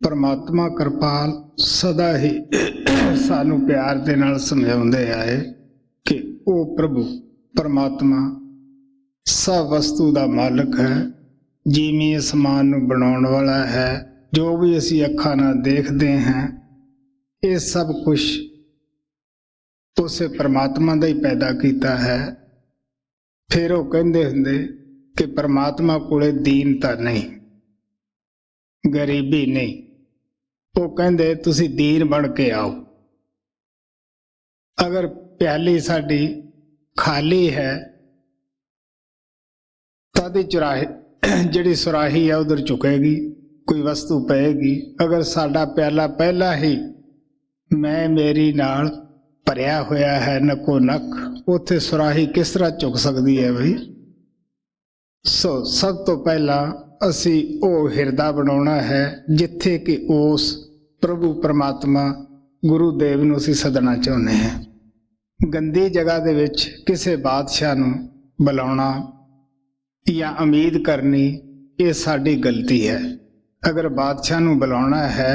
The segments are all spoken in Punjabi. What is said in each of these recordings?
परमात्मा कृपाल सदा ही सानू प्यार दे नाल समझाउंदे आए कि ओ प्रभु परमात्मा सब वस्तु दा मालिक है, जिवें असमान नूं बनाउण वाला है। जो भी असीं अखां नाल देखते हैं ये सब कुछ उसे परमात्मा दा ही पैदा कीता है। फिर वो कहंदे हुंदे कि परमात्मा कोले दीनता नहीं, गरीबी नहीं। वो कहंदे तुसी दीन बन के आओ। अगर प्याली साडी खाली है तादी चुराही जिहड़ी सुराही है उधर चुकेगी, कोई वस्तु पेगी। अगर साडा प्याला पहला ही मैं मेरी नाल भरिया होया है नको नक, उत्थे सुराही किस तरह चुक सकती है भाई। सब तो पहला असी वो हिरदा बनाउणा है जिथे कि उस प्रभु परमात्मा गुरुदेव नूं असीं सदना चाहुंदे हैं। गंदी जगह दे विच किसी बादशाह नूं बुलाउणा या उम्मीद करनी ये साडी गलती है। अगर बादशाह नूं बुलाउणा है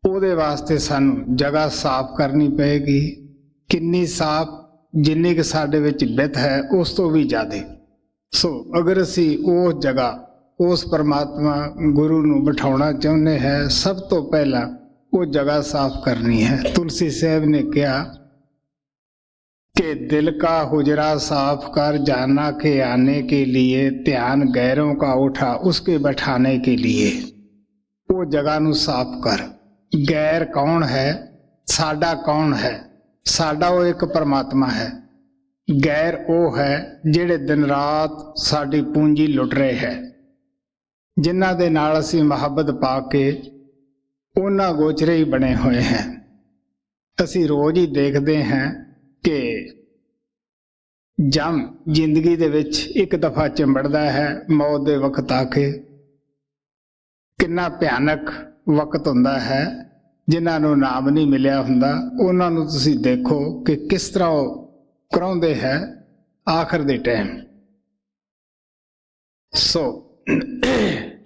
ਉਹਦੇ वास्ते सानू जगह साफ करनी पेगी। किन्नी साफ, जिन्नी कि साडे विच बित है उस तो भी ज़्यादा। अगर असी उस जगह उस परमात्मा गुरु नूं बिठाउणा चाहुंदे हैं, सब तो पहला वो जगह साफ करनी है। तुलसी साहब ने कहा कि दिल का हुजरा साफ कर, जाना के आने के लिए, ध्यान गैरों का उठा उसके बैठाने के लिए। वो जगह नूं साफ कर। गैर कौन है, साडा कौन है? साडा वो एक परमात्मा है। गैर वो है जिहड़े दिन रात साडी पूंजी लुट रहे हैं, जिन्हां दे नाल असीं मुहब्बत पा के उन्हां गोचरे ही बने हुए हैं। असीं रोज ही देखते हैं कि जम जिंदगी दे विच एक दफा चिंबड़दा है, मौत दे वक्त आके। कितना भयानक वक्त हुंदा है। जिन्हां नूं नाम नहीं मिलिया हुंदा उन्हां नूं तुसीं देखो कि किस तरह वो कराउंदे है आखिर दे टाइम।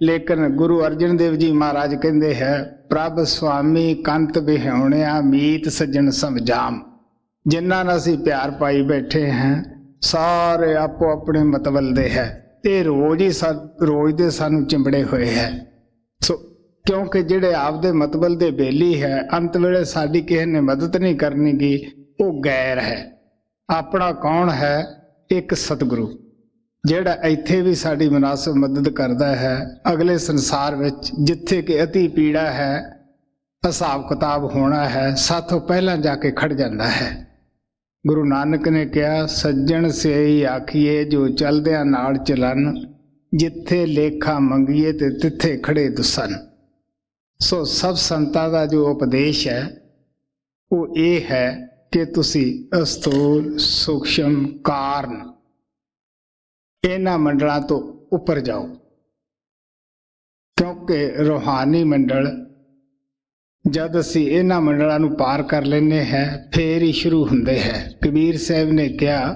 लेकिन गुरु अर्जन देव जी महाराज कहंदे है, प्रभ स्वामी कंत बिहाउणिया मीत सज्जन समझाम। जिन्हां नाल असीं प्यार पाई बैठे हैं सारे आपो अपने मतबल दे है। ये रोज ही रोज दे सानू चिंबड़े हुए है। क्योंकि जिहड़े आपदे मतबल दे बेली है, अंत वेले साडी किसी ने मदद नहीं करनी गी, वो गैर है। अपना कौन है? एक सतगुरु जिहड़ा इत्थे भी साडी मुनासिब मदद करदा है, अगले संसार विच जिथे कि अति पीड़ा है, हिसाब किताब होना है, साथों पहला जाके खड़ जाता है। गुरु नानक ने कहा, सज्जन से ही आखिए जो चलदियां नाल चलन, जिथे लेखा मंगीए ते तिथे खड़े दुसन। सब संतां दा जो उपदेश है वो ये है कि तुसी अस्थूल सूक्ष्म कारण इन्हां मंडलों तो उपर जाओ। क्योंकि रूहानी मंडल जद असी इन्हां मंडलों नूं पार कर लेने हैं फिर ही शुरू हुंदे हैं। कबीर साहब ने कहा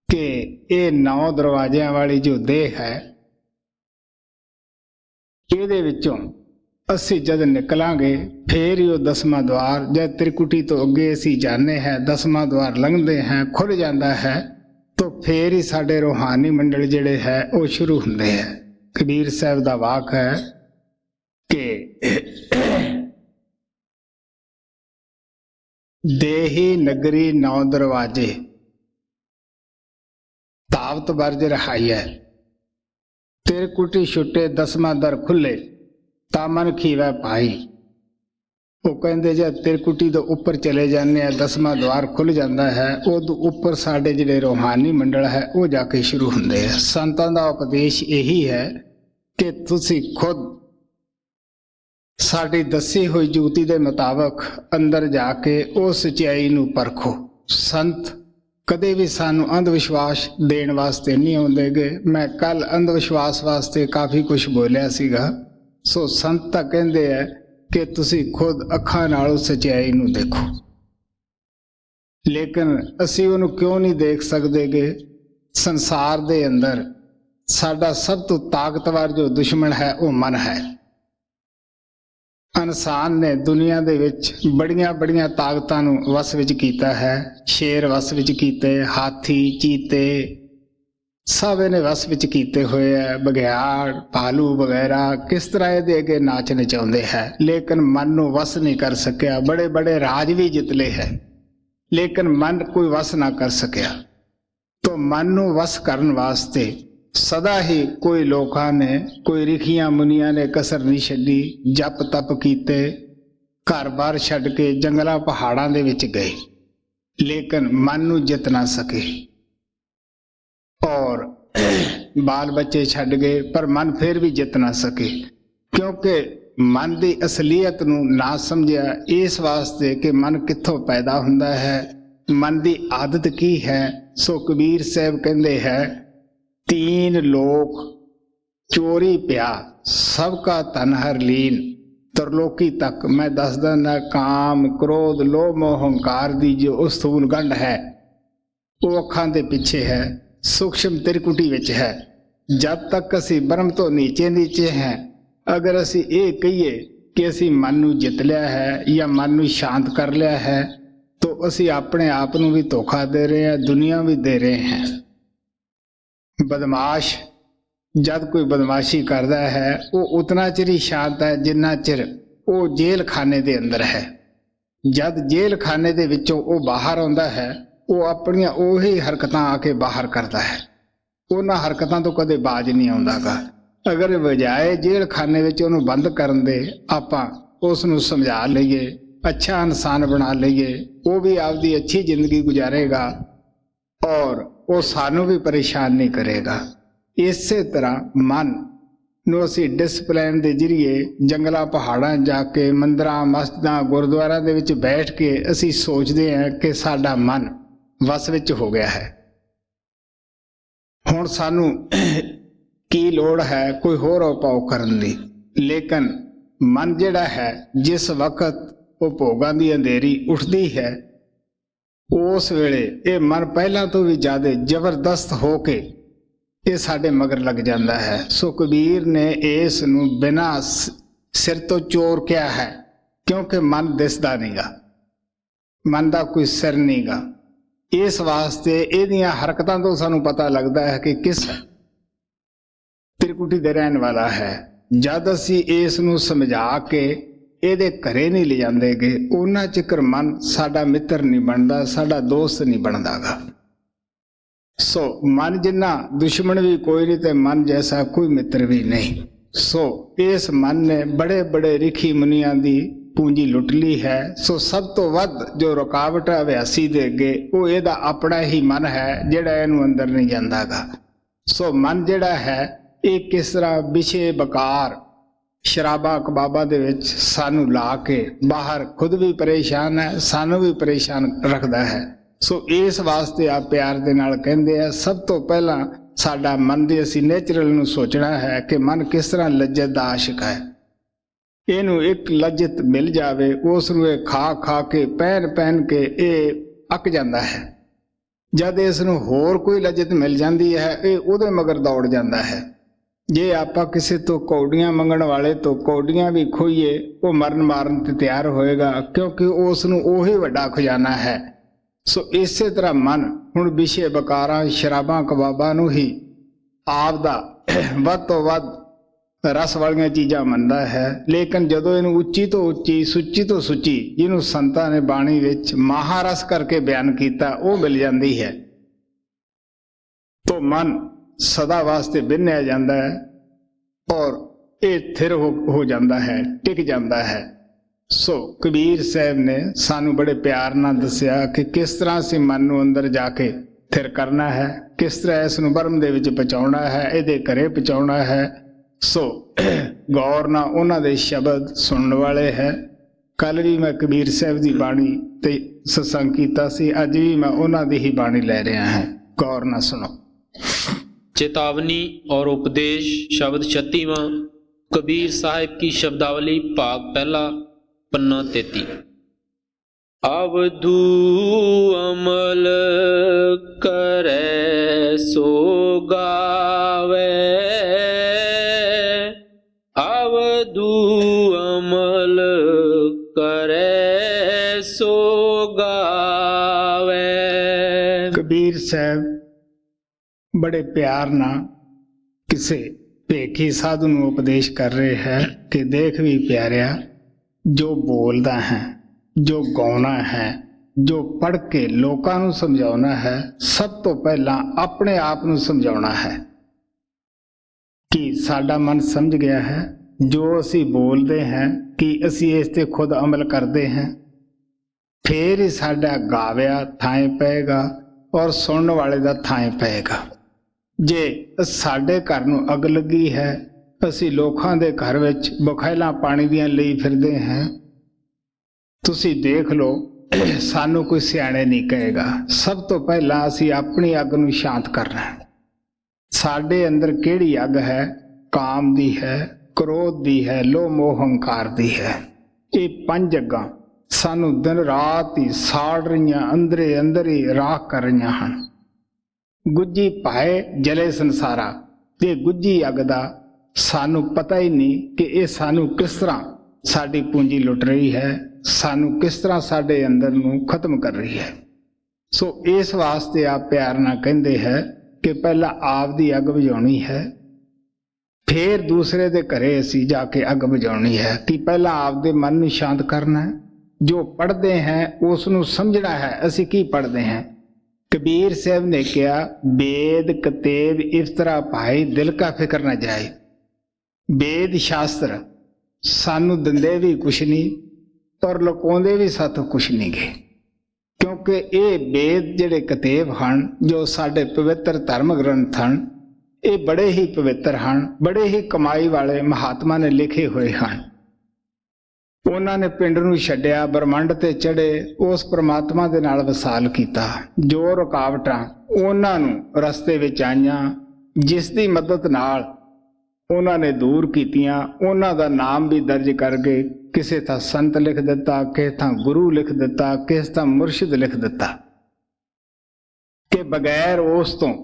कि ये 9 दरवाजियां वाली जो देह है, इहदे विचों असी जद निकलांगे फिर ही वो 10वां द्वार, जब त्रिकुटी तो अगे असी जाने हैं 10वां द्वार लंघते हैं, खुल जाता है, तो फिर ही साडे रूहानी मंडल जिहड़े है वो शुरू हुंदे हैं। कबीर साहब दा वाक है कि देही नगरी 9 दरवाजे, तावत बरज रहाई है, त्रिकुटी छुटे 10वां दर खुले, तामन खीवा पाई। वो कहते जब त्रिकुटी तो उपर चले जाने 10वां द्वार खुल जाता है, उदों उपर साडे जिहड़े रूहानी मंडल है वो जाके शुरू हुंदे हैं। संतां दा उपदेश यही है कि तुसी खुद साडी दसी हुई जुगती दे मुताबक अंदर जाके उस सच्चाई नूं परखो। संत कदे भी सानू अंधविश्वास देण वास्ते नहीं आउंदे। मैं कल अंधविश्वास वास्ते काफ़ी कुछ बोलिया सीगा। संत तां कहंदे है कि तुसी खुद अखां नाल सच्चाई नूं देखो, लेकिन असी उहनूं क्यों नहीं देख सकदे कि संसार दे अंदर साडा सब तो ताकतवर जो दुश्मन है वो मन है। ਇਨਸਾਨ ਨੇ ਦੁਨੀਆ ਦੇ ਵਿੱਚ ਬੜੀਆਂ ਬੜੀਆਂ ਤਾਕਤਾਂ ਨੂੰ ਵਸ ਵਿੱਚ ਕੀਤਾ ਹੈ। ਸ਼ੇਰ ਵਸ ਵਿੱਚ ਕੀਤੇ, ਹਾਥੀ, ਚੀਤੇ ਸਭ ਇਹਨੇ ਵਸ ਵਿੱਚ ਕੀਤੇ ਹੋਏ ਹੈ। ਬਘਿਆੜ, ਭਾਲੂ ਵਗੈਰਾ ਕਿਸ ਤਰ੍ਹਾਂ ਇਹਦੇ ਅੱਗੇ ਨਾਚ ਨਚਾਉਂਦੇ ਹੈ, ਲੇਕਿਨ ਮਨ ਨੂੰ ਵਸ ਨਹੀਂ ਕਰ ਸਕਿਆ। ਬੜੇ ਬੜੇ ਰਾਜ ਵੀ ਜਿੱਤ ਲਏ ਹੈ, ਲੇਕਿਨ ਮਨ ਕੋਈ ਵਸ ਨਾ ਕਰ ਸਕਿਆ। तो मन ਨੂੰ ਵਸ ਕਰਨ ਵਾਸਤੇ ਸਦਾ ਹੀ ਕੋਈ ਲੋਕਾਂ ਨੇ, ਕੋਈ ਰਿਖੀਆਂ ਮੁਨੀਆਂ ਨੇ ਕਸਰ ਨਹੀਂ ਛੱਡੀ। ਜਪ ਤਪ ਕੀਤੇ, ਘਰ-ਬਾਰ ਛੱਡ ਕੇ ਜੰਗਲਾਂ ਪਹਾੜਾਂ ਦੇ ਵਿੱਚ ਗਏ, ਲੇਕਿਨ ਮਨ ਨੂੰ ਜਿੱਤ ਨਾ ਸਕੇ। ਔਰ ਬਾਲ ਬੱਚੇ ਛੱਡ ਗਏ, ਪਰ ਮਨ ਫਿਰ ਵੀ ਜਿੱਤ ਨਾ ਸਕੇ, ਕਿਉਂਕਿ ਮਨ ਦੀ ਅਸਲੀਅਤ ਨੂੰ ਨਾ ਸਮਝਿਆ। ਇਸ ਵਾਸਤੇ ਕਿ ਮਨ ਕਿੱਥੋਂ ਪੈਦਾ ਹੁੰਦਾ ਹੈ, ਮਨ ਦੀ ਆਦਤ ਕੀ ਹੈ। ਸੋ ਕਬੀਰ ਸਾਹਿਬ ਕਹਿੰਦੇ ਹੈ, तीन लोक चोरी प्या सबका तन हर लीन। तरलोकी तक मैं दसदा ना, काम क्रोध लोभ मोह हंकार दी जो उस स्थूल गंढ है वो अखां दे पिछे है, सूक्ष्म त्रिकुटी विच है। जब तक असी ब्रह्म तो नीचे नीचे हैं, अगर असी ये कहिए कि असी मन नूं जित लिया है या मन नूं शांत कर लिया है, तो असी अपने आप नूं भी धोखा दे रहे हैं, दुनिया भी दे रहे हैं। बदमाश जब कोई बदमाशी करता है वो उतना चिर ही शांत है जिन्ना चिर वो जेल खाने दे अंदर है। जब जेल खाने दे विचों वो बाहर आउंदा है, वो अपनी ओही हरकतां आके बाहर करता है, उन्हां हरकतां तो कदे बाज नहीं आउंदागा। अगर बजाए जेल खाने विच उहनूं बंद करन दे आपां उस नूं समझा लईए, अच्छा इंसान बना लईए, वो भी आपदी अच्छी जिंदगी गुजारेगा और वो सानू भी परेशान नहीं करेगा। इसे तरह मन ਨੂੰ ਅਸੀਂ ਡਿਸਪਲਿਨ ਦੇ ਜ਼ਰੀਏ ਜੰਗਲਾਂ ਪਹਾੜਾਂ ਜਾ ਕੇ, ਮੰਦਰਾਂ ਮਸਜਿਦਾਂ ਗੁਰਦੁਆਰਿਆਂ ਦੇ ਵਿੱਚ ਬੈਠ ਕੇ ਅਸੀਂ ਸੋਚਦੇ ਹਾਂ ਕਿ ਸਾਡਾ ਮਨ ਵਸ ਵਿੱਚ ਹੋ ਗਿਆ ਹੈ। ਹੁਣ ਸਾਨੂੰ ਕੀ ਲੋੜ ਹੈ ਕੋਈ ਹੋਰ ਉਪਾਅ ਕਰਨ ਦੀ। ਲੇਕਿਨ ਮਨ ਜਿਹੜਾ ਹੈ, ਜਿਸ ਵਕਤ ਉਹ ਭੋਗਾਂ ਦੀ ਅੰਧੇਰੀ ਉੱਠਦੀ ਹੈ, उस वेले ये मन पहला तो भी ज्यादा जबरदस्त हो के ये साडे मगर लग जाता है। सो कबीर ने इस नूं बिना सिर तो चोर क्या है, क्योंकि मन दिसदा नहींगा, मन दा कोई सिर नहींगा। इस वास्ते इहदियां हरकतां तो सानूं पता लगता है कि किस त्रिकुटी दे रहन वाला है। जद असीं इस नूं समझा के ਇਹਦੇ ਘਰੇ ਨਹੀਂ ਲੈ ਜਾਂਦੇ ਗੇ, ਉਹਨਾਂ ਚਿਕਰ ਮਨ ਸਾਡਾ ਮਿੱਤਰ ਨਹੀਂ ਬਣਦਾ, ਸਾਡਾ ਦੋਸਤ ਨਹੀਂ ਬਣਦਾਗਾ। ਸੋ ਮਨ ਜਿੰਨਾ ਦੁਸ਼ਮਣ ਵੀ ਕੋਈ ਨਹੀਂ ਤੇ ਮਨ ਜੈਸਾ ਕੋਈ ਮਿੱਤਰ ਵੀ ਨਹੀਂ। ਸੋ ਇਸ ਮਨ ਨੇ ਬੜੇ ਬੜੇ ਰਿਖੀ ਮੁਨੀਆਂ ਦੀ ਪੂੰਜੀ ਲੁੱਟ ਲਈ ਹੈ। ਸੋ ਸਭ ਤੋਂ ਵੱਧ ਜੋ ਰੁਕਾਵਟ ਹੈ ਅਭਿਆਸੀ ਦੇ ਅੱਗੇ, ਉਹ ਇਹਦਾ ਆਪਣਾ ਹੀ ਮਨ ਹੈ ਜਿਹੜਾ ਇਹਨੂੰ ਅੰਦਰ ਨਹੀਂ ਜਾਂਦਾਗਾ। ਸੋ ਮਨ ਜਿਹੜਾ ਹੈ ਇਹ ਕਿਸ ਤਰ੍ਹਾਂ ਵਿਸ਼ੇ ਬਕਾਰ शराबा कबाबा दे विच सानू ला के बाहर खुद भी परेशान है, सानू भी परेशान रखता है। सो इस वास्ते आप प्यार दे नाल कहंदे आ, सब तो पहला साडा मन दे असी नेचुरल नू सोचना है कि मन किस तरह लज्जत दा आशिक है। इनू एक लज्जत मिल जावे, उस नू खा खा के पहन के ये अक जाता है। जद इस नू होर कोई लज्जत मिल जाती है, ये उहदे मगर दौड़ जाता है। जे आपां किसी तो कौड़ियां मंगण वाले तो कौड़ियां भी खोईए, वो मरण मारन ते तैयार होएगा, क्योंकि उस नूं ओही वड्डा खजाना है। सो इसे तरह मन हुण विशे बकारां शराबां कबाबां नूं ही आप दा वध तो वध रस वालियां चीज़ां मनदा है। लेकिन जदों इहनूं उच्ची तो उच्ची, सुच्ची तो सुच्ची, जिहनूं संतां ने बाणी विच महारस करके बयान कीता, वो मिल जाती है, तो मन सदा वास्ते बिन्निया जाता है और ये थिर हो जाता है, टिक जाता है। सो कबीर साहब ने सानू बड़े प्यार नाल दस्सिया कि किस तरह से मन नूं अंदर जाके थिर करना है, किस तरह इस नूं ब्रह्म दे विच पहुंचाउणा है, इहदे घरे पहुंचाउणा है। सो गौर नाल उन्हां दे शब्द सुनने वाले है। कल भी मैं कबीर साहब की बाणी ते सत्संग कीता सी, अज भी मैं उन्हां दी ही बाणी लै रहा है। गौर नाल सुनो। चेतावनी और उपदेश शब्द 36वां कबीर साहिब की शब्दावली भाग पहला पन्ना 33। अवधू अमल करे सो गावे, अवधू अमल ਕਬੀਰ ਸਾਹਿਬ ਬੜੇ ਪਿਆਰ ਨਾਲ ਕਿਸੇ ਭੇਖੀ ਸਾਧੂ ਨੂੰ ਉਪਦੇਸ਼ ਕਰ ਰਹੇ ਹੈ ਕਿ ਦੇਖ ਵੀ ਪਿਆਰਿਆ, ਜੋ ਬੋਲਦਾ ਹੈ, ਜੋ ਗਾਉਣਾ ਹੈ, ਜੋ ਪੜ੍ਹ ਕੇ ਲੋਕਾਂ ਨੂੰ ਸਮਝਾਉਣਾ ਹੈ, ਸਭ ਤੋਂ ਪਹਿਲਾਂ ਆਪਣੇ ਆਪ ਨੂੰ ਸਮਝਾਉਣਾ ਹੈ ਕਿ ਸਾਡਾ ਮਨ ਸਮਝ ਗਿਆ ਹੈ, ਜੋ ਅਸੀਂ ਬੋਲਦੇ ਹਾਂ ਕਿ ਅਸੀਂ ਇਸ ਤੇ ਖੁਦ ਅਮਲ ਕਰਦੇ ਹਾਂ, ਫੇਰ ਹੀ ਸਾਡਾ ਗਾਵਿਆ ਥਾਂ ਪਏਗਾ ਔਰ ਸੁਣਨ ਵਾਲੇ ਦਾ ਥਾਂ ਪਏਗਾ। ਜੇ ਸਾਡੇ ਘਰ ਨੂੰ ਅੱਗ ਲੱਗੀ ਹੈ, ਅਸੀਂ ਲੋਕਾਂ ਦੇ ਘਰ ਵਿੱਚ ਬਖੈਲਾਂ ਪਾਣੀ ਦੀਆਂ ਲਈ ਫਿਰਦੇ ਹਾਂ, ਤੁਸੀਂ ਦੇਖ ਲਓ ਸਾਨੂੰ ਕੋਈ ਸਿਆਣੇ ਨਹੀਂ ਕਹੇਗਾ। ਸਭ ਤੋਂ ਪਹਿਲਾਂ ਅਸੀਂ ਆਪਣੀ ਅੱਗ ਨੂੰ ਸ਼ਾਂਤ ਕਰਨਾ ਹੈ। ਸਾਡੇ ਅੰਦਰ ਕਿਹੜੀ ਅੱਗ ਹੈ? ਕਾਮ ਦੀ ਹੈ, ਕ੍ਰੋਧ ਦੀ ਹੈ, ਲੋਭ ਮੋਹ ਹੰਕਾਰ ਦੀ ਹੈ। ਇਹ ਪੰਜ ਅੱਗਾਂ ਸਾਨੂੰ ਦਿਨ ਰਾਤ ਹੀ ਸਾੜ ਰਹੀਆਂ, ਅੰਦਰੇ ਅੰਦਰ ਹੀ ਰਾਖ ਕਰ ਰਹੀਆਂ ਹਨ। ਗੁੱਜੀ ਭਾਏ ਜਲੇ ਸੰਸਾਰਾ, ਤੇ ਗੁੱਜੀ ਅੱਗ ਦਾ ਸਾਨੂੰ ਪਤਾ ਹੀ ਨਹੀਂ ਕਿ ਇਹ ਸਾਨੂੰ ਕਿਸ ਤਰ੍ਹਾਂ ਸਾਡੀ ਪੂੰਜੀ ਲੁੱਟ ਰਹੀ ਹੈ, ਸਾਨੂੰ ਕਿਸ ਤਰ੍ਹਾਂ ਸਾਡੇ ਅੰਦਰ ਨੂੰ ਖਤਮ ਕਰ ਰਹੀ ਹੈ। ਸੋ ਇਸ ਵਾਸਤੇ ਆਪ ਪਿਆਰ ਨਾਲ ਕਹਿੰਦੇ ਹੈ ਕਿ ਪਹਿਲਾਂ ਆਪ ਦੀ ਅੱਗ ਬੁਝਾਉਣੀ ਹੈ, ਫਿਰ ਦੂਸਰੇ ਦੇ ਘਰੇ ਅਸੀਂ ਜਾ ਕੇ ਅੱਗ ਬੁਝਾਉਣੀ ਹੈ। ਕਿ ਪਹਿਲਾਂ ਆਪ ਦੇ ਮਨ ਨੂੰ ਸ਼ਾਂਤ ਕਰਨਾ ਹੈ, ਜੋ ਪੜ੍ਹਦੇ हैं ਉਸ ਨੂੰ ਸਮਝਣਾ ਹੈ ਅਸੀਂ ਕੀ ਪੜ੍ਹਦੇ ਹਾਂ। ਕਬੀਰ ਸਾਹਿਬ ਨੇ ਕਿਹਾ, वेद कतेब इफ्तरा भाई दिल का फिक्र न जाए। वेद शास्त्र सानू दिंदे भी कुछ नहीं और लुकाउंदे भी साथों कुछ नहीं गे, क्योंकि ये वेद जिहड़े कतेब हन, जो साडे पवित्र धर्म ग्रंथ हन, ये बड़े ही पवित्र हन, बड़े ही कमाई वाले महात्मा ने लिखे हुए हैं। ਉਹਨਾਂ ਨੇ ਪਿੰਡ ਨੂੰ ਛੱਡਿਆ, ਬ੍ਰਹਮੰਡ ਤੇ ਚੜੇ, ਉਸ ਪ੍ਰਮਾਤਮਾ ਦੇ ਨਾਲ ਵਸਾਲ ਕੀਤਾ। ਜੋ ਰੁਕਾਵਟਾਂ ਉਹਨਾਂ ਨੂੰ ਰਸਤੇ ਵਿੱਚ ਆਈਆਂ, ਜਿਸ ਦੀ ਮਦਦ ਨਾਲ ਉਹਨਾਂ ਨੇ ਦੂਰ ਕੀਤੀਆਂ, ਉਹਨਾਂ ਦਾ ਨਾਮ ਵੀ ਦਰਜ ਕਰਕੇ ਕਿਸੇ ਥਾਂ ਸੰਤ ਲਿਖ ਦਿੱਤਾ, ਕਿਸੇ ਥਾਂ ਗੁਰੂ ਲਿਖ ਦਿੱਤਾ, ਕਿਸੇ ਥਾਂ ਮੁਰਸ਼ਿਦ ਲਿਖ ਦਿੱਤਾ ਕਿ ਬਗੈਰ ਉਸ ਤੋਂ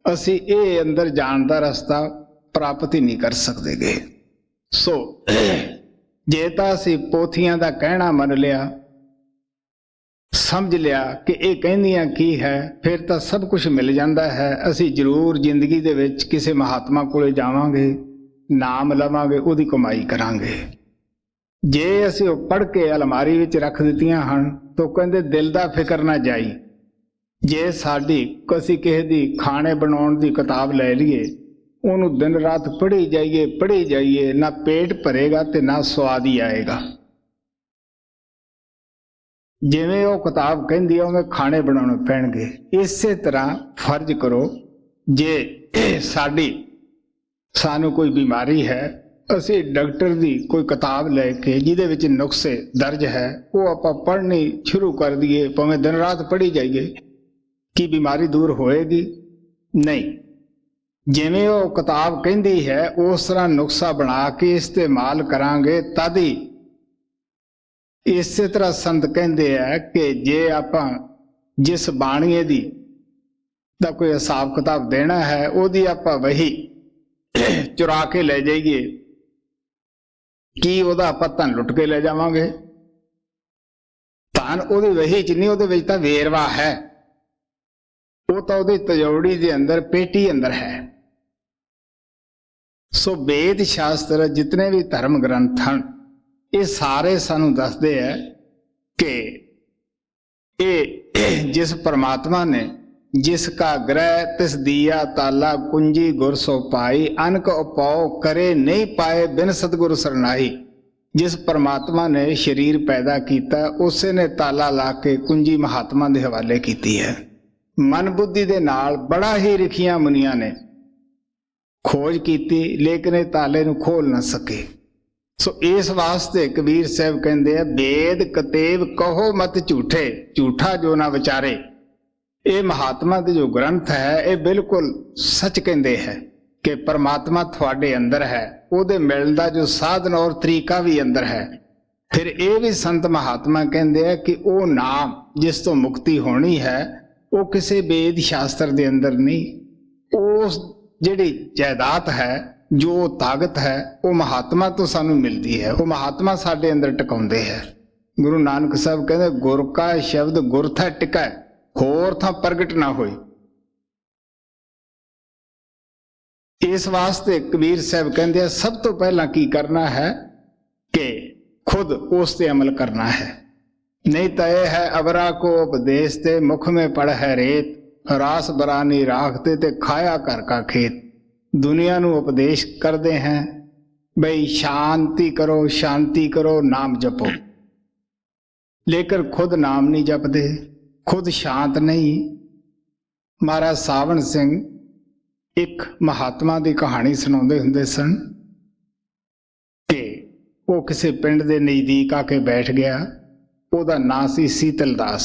ਅਸੀਂ ਇਹ ਅੰਦਰ ਜਾਣ ਦਾ ਰਸਤਾ ਪ੍ਰਾਪਤ ਹੀ ਨਹੀਂ ਕਰ ਸਕਦੇਗੇ। ਸੋ ਜੇ ਤਾਂ ਅਸੀਂ ਪੋਥੀਆਂ ਦਾ ਕਹਿਣਾ ਮੰਨ ਲਿਆ, ਸਮਝ ਲਿਆ ਕਿ ਇਹ ਕਹਿੰਦੀਆਂ ਕੀ ਹੈ, ਫਿਰ ਤਾਂ ਸਭ ਕੁਝ ਮਿਲ ਜਾਂਦਾ ਹੈ। ਅਸੀਂ ਜ਼ਰੂਰ ਜ਼ਿੰਦਗੀ ਦੇ ਵਿੱਚ ਕਿਸੇ ਮਹਾਤਮਾ ਕੋਲੇ ਜਾਵਾਂਗੇ, ਨਾਮ ਲਵਾਂਗੇ, ਉਹਦੀ ਕਮਾਈ ਕਰਾਂਗੇ। ਜੇ ਅਸੀਂ ਉਹ ਪੜ੍ਹ ਕੇ ਅਲਮਾਰੀ ਵਿੱਚ ਰੱਖ ਦਿੱਤੀਆਂ ਹਨ ਤਾਂ ਕਹਿੰਦੇ ਦਿਲ ਦਾ ਫਿਕਰ ਨਾ ਜਾਈ। ਜੇ ਸਾਡੀ ਅਸੀਂ ਕਿਸੇ ਦੀ ਖਾਣੇ ਬਣਾਉਣ ਦੀ ਕਿਤਾਬ ਲੈ ਲਈਏ, ਉਹਨੂੰ ਦਿਨ ਰਾਤ ਪੜ੍ਹੀ ਜਾਈਏ, ਨਾ ਪੇਟ ਭਰੇਗਾ ਤੇ ਨਾ ਸਵਾਦ ਹੀ ਆਏਗਾ। ਜਿਵੇਂ ਉਹ ਕਿਤਾਬ ਕਹਿੰਦੀ ਆ ਉਵੇਂ ਖਾਣੇ ਬਣਾਉਣੇ ਪੈਣਗੇ। ਇਸੇ ਤਰ੍ਹਾਂ ਫਰਜ਼ ਕਰੋ, ਜੇ ਸਾਨੂੰ ਕੋਈ ਬਿਮਾਰੀ ਹੈ, ਅਸੀਂ ਡਾਕਟਰ ਦੀ ਕੋਈ ਕਿਤਾਬ ਲੈ ਕੇ ਜਿਹਦੇ ਵਿੱਚ ਨੁਕਸੇ ਦਰਜ ਹੈ ਉਹ ਆਪਾਂ ਪੜ੍ਹਨੀ ਸ਼ੁਰੂ ਕਰ ਦਈਏ, ਭਾਵੇਂ ਦਿਨ ਰਾਤ ਪੜ੍ਹੀ ਜਾਈਏ, ਕੀ ਬਿਮਾਰੀ ਦੂਰ ਹੋਏਗੀ? ਨਹੀਂ। ਜਿਵੇਂ ਉਹ ਕਿਤਾਬ ਕਹਿੰਦੀ ਹੈ ਉਸ ਤਰ੍ਹਾਂ ਨੁਕਸਾ ਬਣਾ ਕੇ ਇਸਤੇਮਾਲ ਕਰਾਂਗੇ ਤਦ ਹੀ। ਇਸੇ ਤਰ੍ਹਾਂ ਸੰਤ ਕਹਿੰਦੇ ਆ ਕਿ ਜੇ ਆਪਾਂ ਜਿਸ ਬਾਣੀਏ ਦੀ ਦਾ ਕੋਈ ਹਿਸਾਬ ਕਿਤਾਬ ਦੇਣਾ ਹੈ, ਉਹਦੀ ਆਪਾਂ ਵਹੀ ਚੁਰਾ ਕੇ ਲੈ ਜਾਈਏ, ਕੀ ਉਹਦਾ ਆਪਾਂ ਧਨ ਲੁੱਟ ਕੇ ਲੈ ਜਾਵਾਂਗੇ? ਧਨ ਉਹਦੀ ਵਹੀ ਚ ਨਹੀਂ, ਉਹਦੇ ਵਿੱਚ ਤਾਂ ਵੇਰਵਾ ਹੈ, ਉਹ ਤਾਂ ਉਹਦੀ ਤਜੌੜੀ ਦੇ ਅੰਦਰ, ਪੇਟੀ ਅੰਦਰ ਹੈ। ਸੋ वेद शास्त्र जितने भी धर्म ग्रंथ हैं, ये सारे सानू दसदे है कि ये जिस परमात्मा ने जिसका ग्रह तिस दिया ताला, कुंजी गुर सो पाई, अनक उपाओ करे नहीं पाए बिन सतगुरु सरनाई। जिस परमात्मा ने शरीर पैदा किया, उसे ने ताला ला के कुंजी महात्मा के हवाले की है। मन बुद्धि दे नाल बड़ा ही रिखियां मुनिया ने खोज की, लेकिन ये ताले नूं खोल ना सके। सो इस वास्ते कबीर साहब कहते हैं, वेद कतेब कहो मत झूठे, झूठा जो ना विचारे। ये महात्मा दे जो ग्रंथ है ये बिल्कुल सच कहते हैं कि परमात्मा थोड़े अंदर है, उहदे मिलण दा जो साधन और तरीका भी अंदर है। फिर ये भी संत महात्मा कहते हैं कि वो नाम जिस तो मुक्ति होनी है वो किसी वेद शास्त्र दे अंदर नहीं, उस ਜਿਹੜੀ ਜਾਇਦਾਦ ਹੈ, ਜੋ ਤਾਕਤ ਹੈ, ਉਹ ਮਹਾਤਮਾ ਤੋਂ ਸਾਨੂੰ ਮਿਲਦੀ ਹੈ। ਉਹ ਮਹਾਤਮਾ ਸਾਡੇ ਅੰਦਰ ਟਿਕਾਉਂਦੇ ਹੈ। ਗੁਰੂ ਨਾਨਕ ਸਾਹਿਬ ਕਹਿੰਦੇ, ਗੁਰ ਕਾ ਸ਼ਬਦ ਗੁਰ ਥੈ ਟਿਕੈ, होर थां प्रगट ना होए। इस वास्ते कबीर साहब कहते हैं सब तो पहला की करना है कि खुद उस ते अमल करना है। नहीं तो यह है अबरा को उपदेश ते मुख में पड़ है रेत, रास बरानी राखते ते खाया कर का खेत। दुनिया नू उपदेश करते हैं बई शांति करो नाम जपो, लेकिन खुद नाम नहीं जपते, खुद शांत नहीं। महाराज सावण सिंह एक महात्मा की कहानी सुनाते हुंदे सन कि वो किसी पिंड के नज़दीक आके बैठ गया। ਉਹਦਾ ਨਾਂ ਸੀ ਸੀਤਲ ਦਾਸ।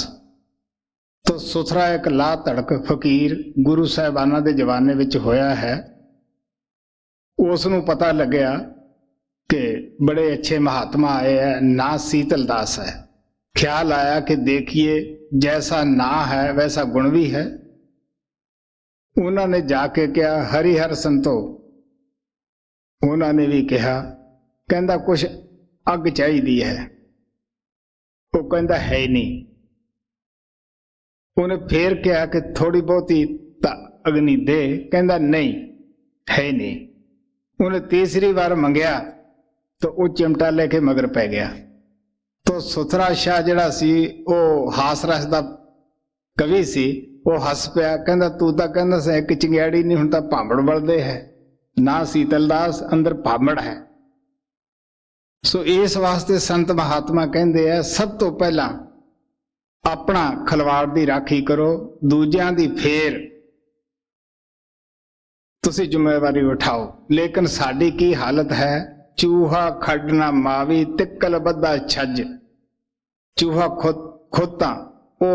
तो सुथरा एक ला धड़क फकीर गुरु साहिबाना के जमाने ਵਿੱਚ ਹੋਇਆ ਹੈ। ਉਸ ਨੂੰ पता लग्या कि बड़े अच्छे महात्मा आए हैं, ना शीतल दास है। ख्याल आया कि देखिए जैसा ना है वैसा गुण भी है। उन्होंने जाके कहा हरिहर संतो, उन्होंने भी कहा, कहता कुछ अग चाहिए है। वो कहता है नहीं। उन्हें फिर कहा कि थोड़ी बहुती अग्नि दे, कहता नहीं है नहीं। उन्हें तीसरी बार मंगया तो वो चिमटा लेके मगर पै गया। तो सुथरा शाह जिहड़ा सी वो हास रस दा कवि सी, वो हस पिया, कहता तू तो कहता सा एक चिंगैड़ी नहीं, हुण तां भांबड़ बलदे है। ना शीतल दास अंदर भांबड़ है। सो इस वास्ते संत महात्मा कहते हैं सब तो पहला अपना खलवाड़ की राखी करो, दूजियां दी फिर तुसी जिम्मेवारी उठाओ। लेकिन साडी की हालत है, चूहा खड़ना मावी तिक्कल बद्दा छज। चूहा खुद तां वो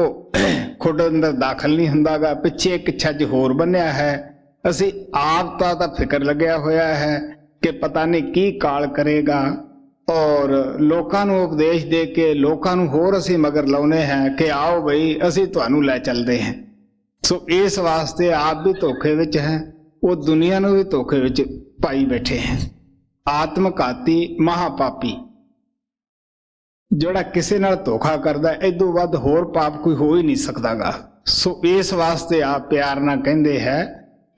खुद अंदर दाखल नहीं हुंदागा, पिछे एक छज होर बन्निया है। असी आप तां फिक्र लग्या होया है कि पता नहीं की काल करेगा, और लोकां नूं उपदेश दे के लोकां नूं होर असी मगर लाउने हैं कि आओ बई असी तुहानूं लै चलदे हैं। सो इस वास्ते आप भी धोखे विच हैं, वो दुनिया नूं भी धोखे विच पाई बैठे हैं। आत्मघाती महापापी जिहड़ा किसी नाल धोखा करदा, इदों वध होर पाप कोई हो ही नहीं सकदागा। सो इस वास्ते आप प्यार नाल कहंदे है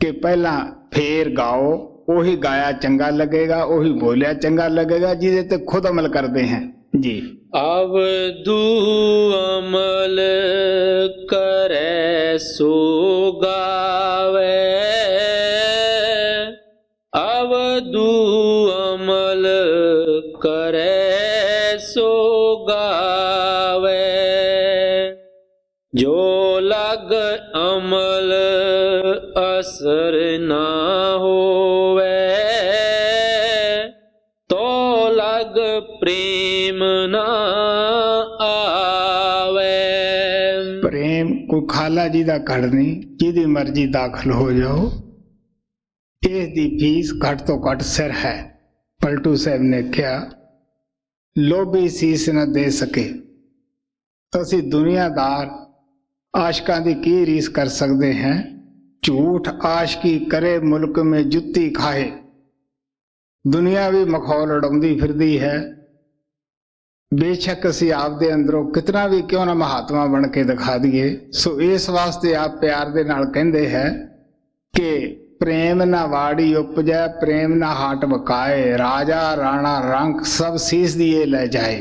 कि पहला फेर गाओ, ਉਹੀ गाया चंगा लगेगा, ਉਹੀ बोलिया चंगा लगेगा, जिहदे ते खुद अमल करते हैं जी। अवधू अमल करे सो गावे, अवधू अमल करे सो गावे। जो लग अमल असर ना होवे, तो लग प्रेम ना आवे। प्रेम कोई खाला जी दा घड़ नहीं, जिहदी मर्जी दाखल हो जाओ। इस दी फीस घट तो घट सिर है। पलटू साहब ने कहा लोभी सीस न दे सके। असी दुनियादार आशकां दी की रीस कर सकते हैं। झूठ आशकी करे मुल्क में जुत्ती खाए। दुनिया भी मखौल उड़ाउंदी फिरदी है। बेशक असी आपदे अंदरों कितना भी क्यों ना महात्मा बन के दिखा दिए। सो इस वास्ते आप प्यार दे नाल कहंदे है कि प्रेम ना वाड़ी उपजै, प्रेम ना हाट बकाए। राजा राणा रंग सब सीस दिए ले जाए।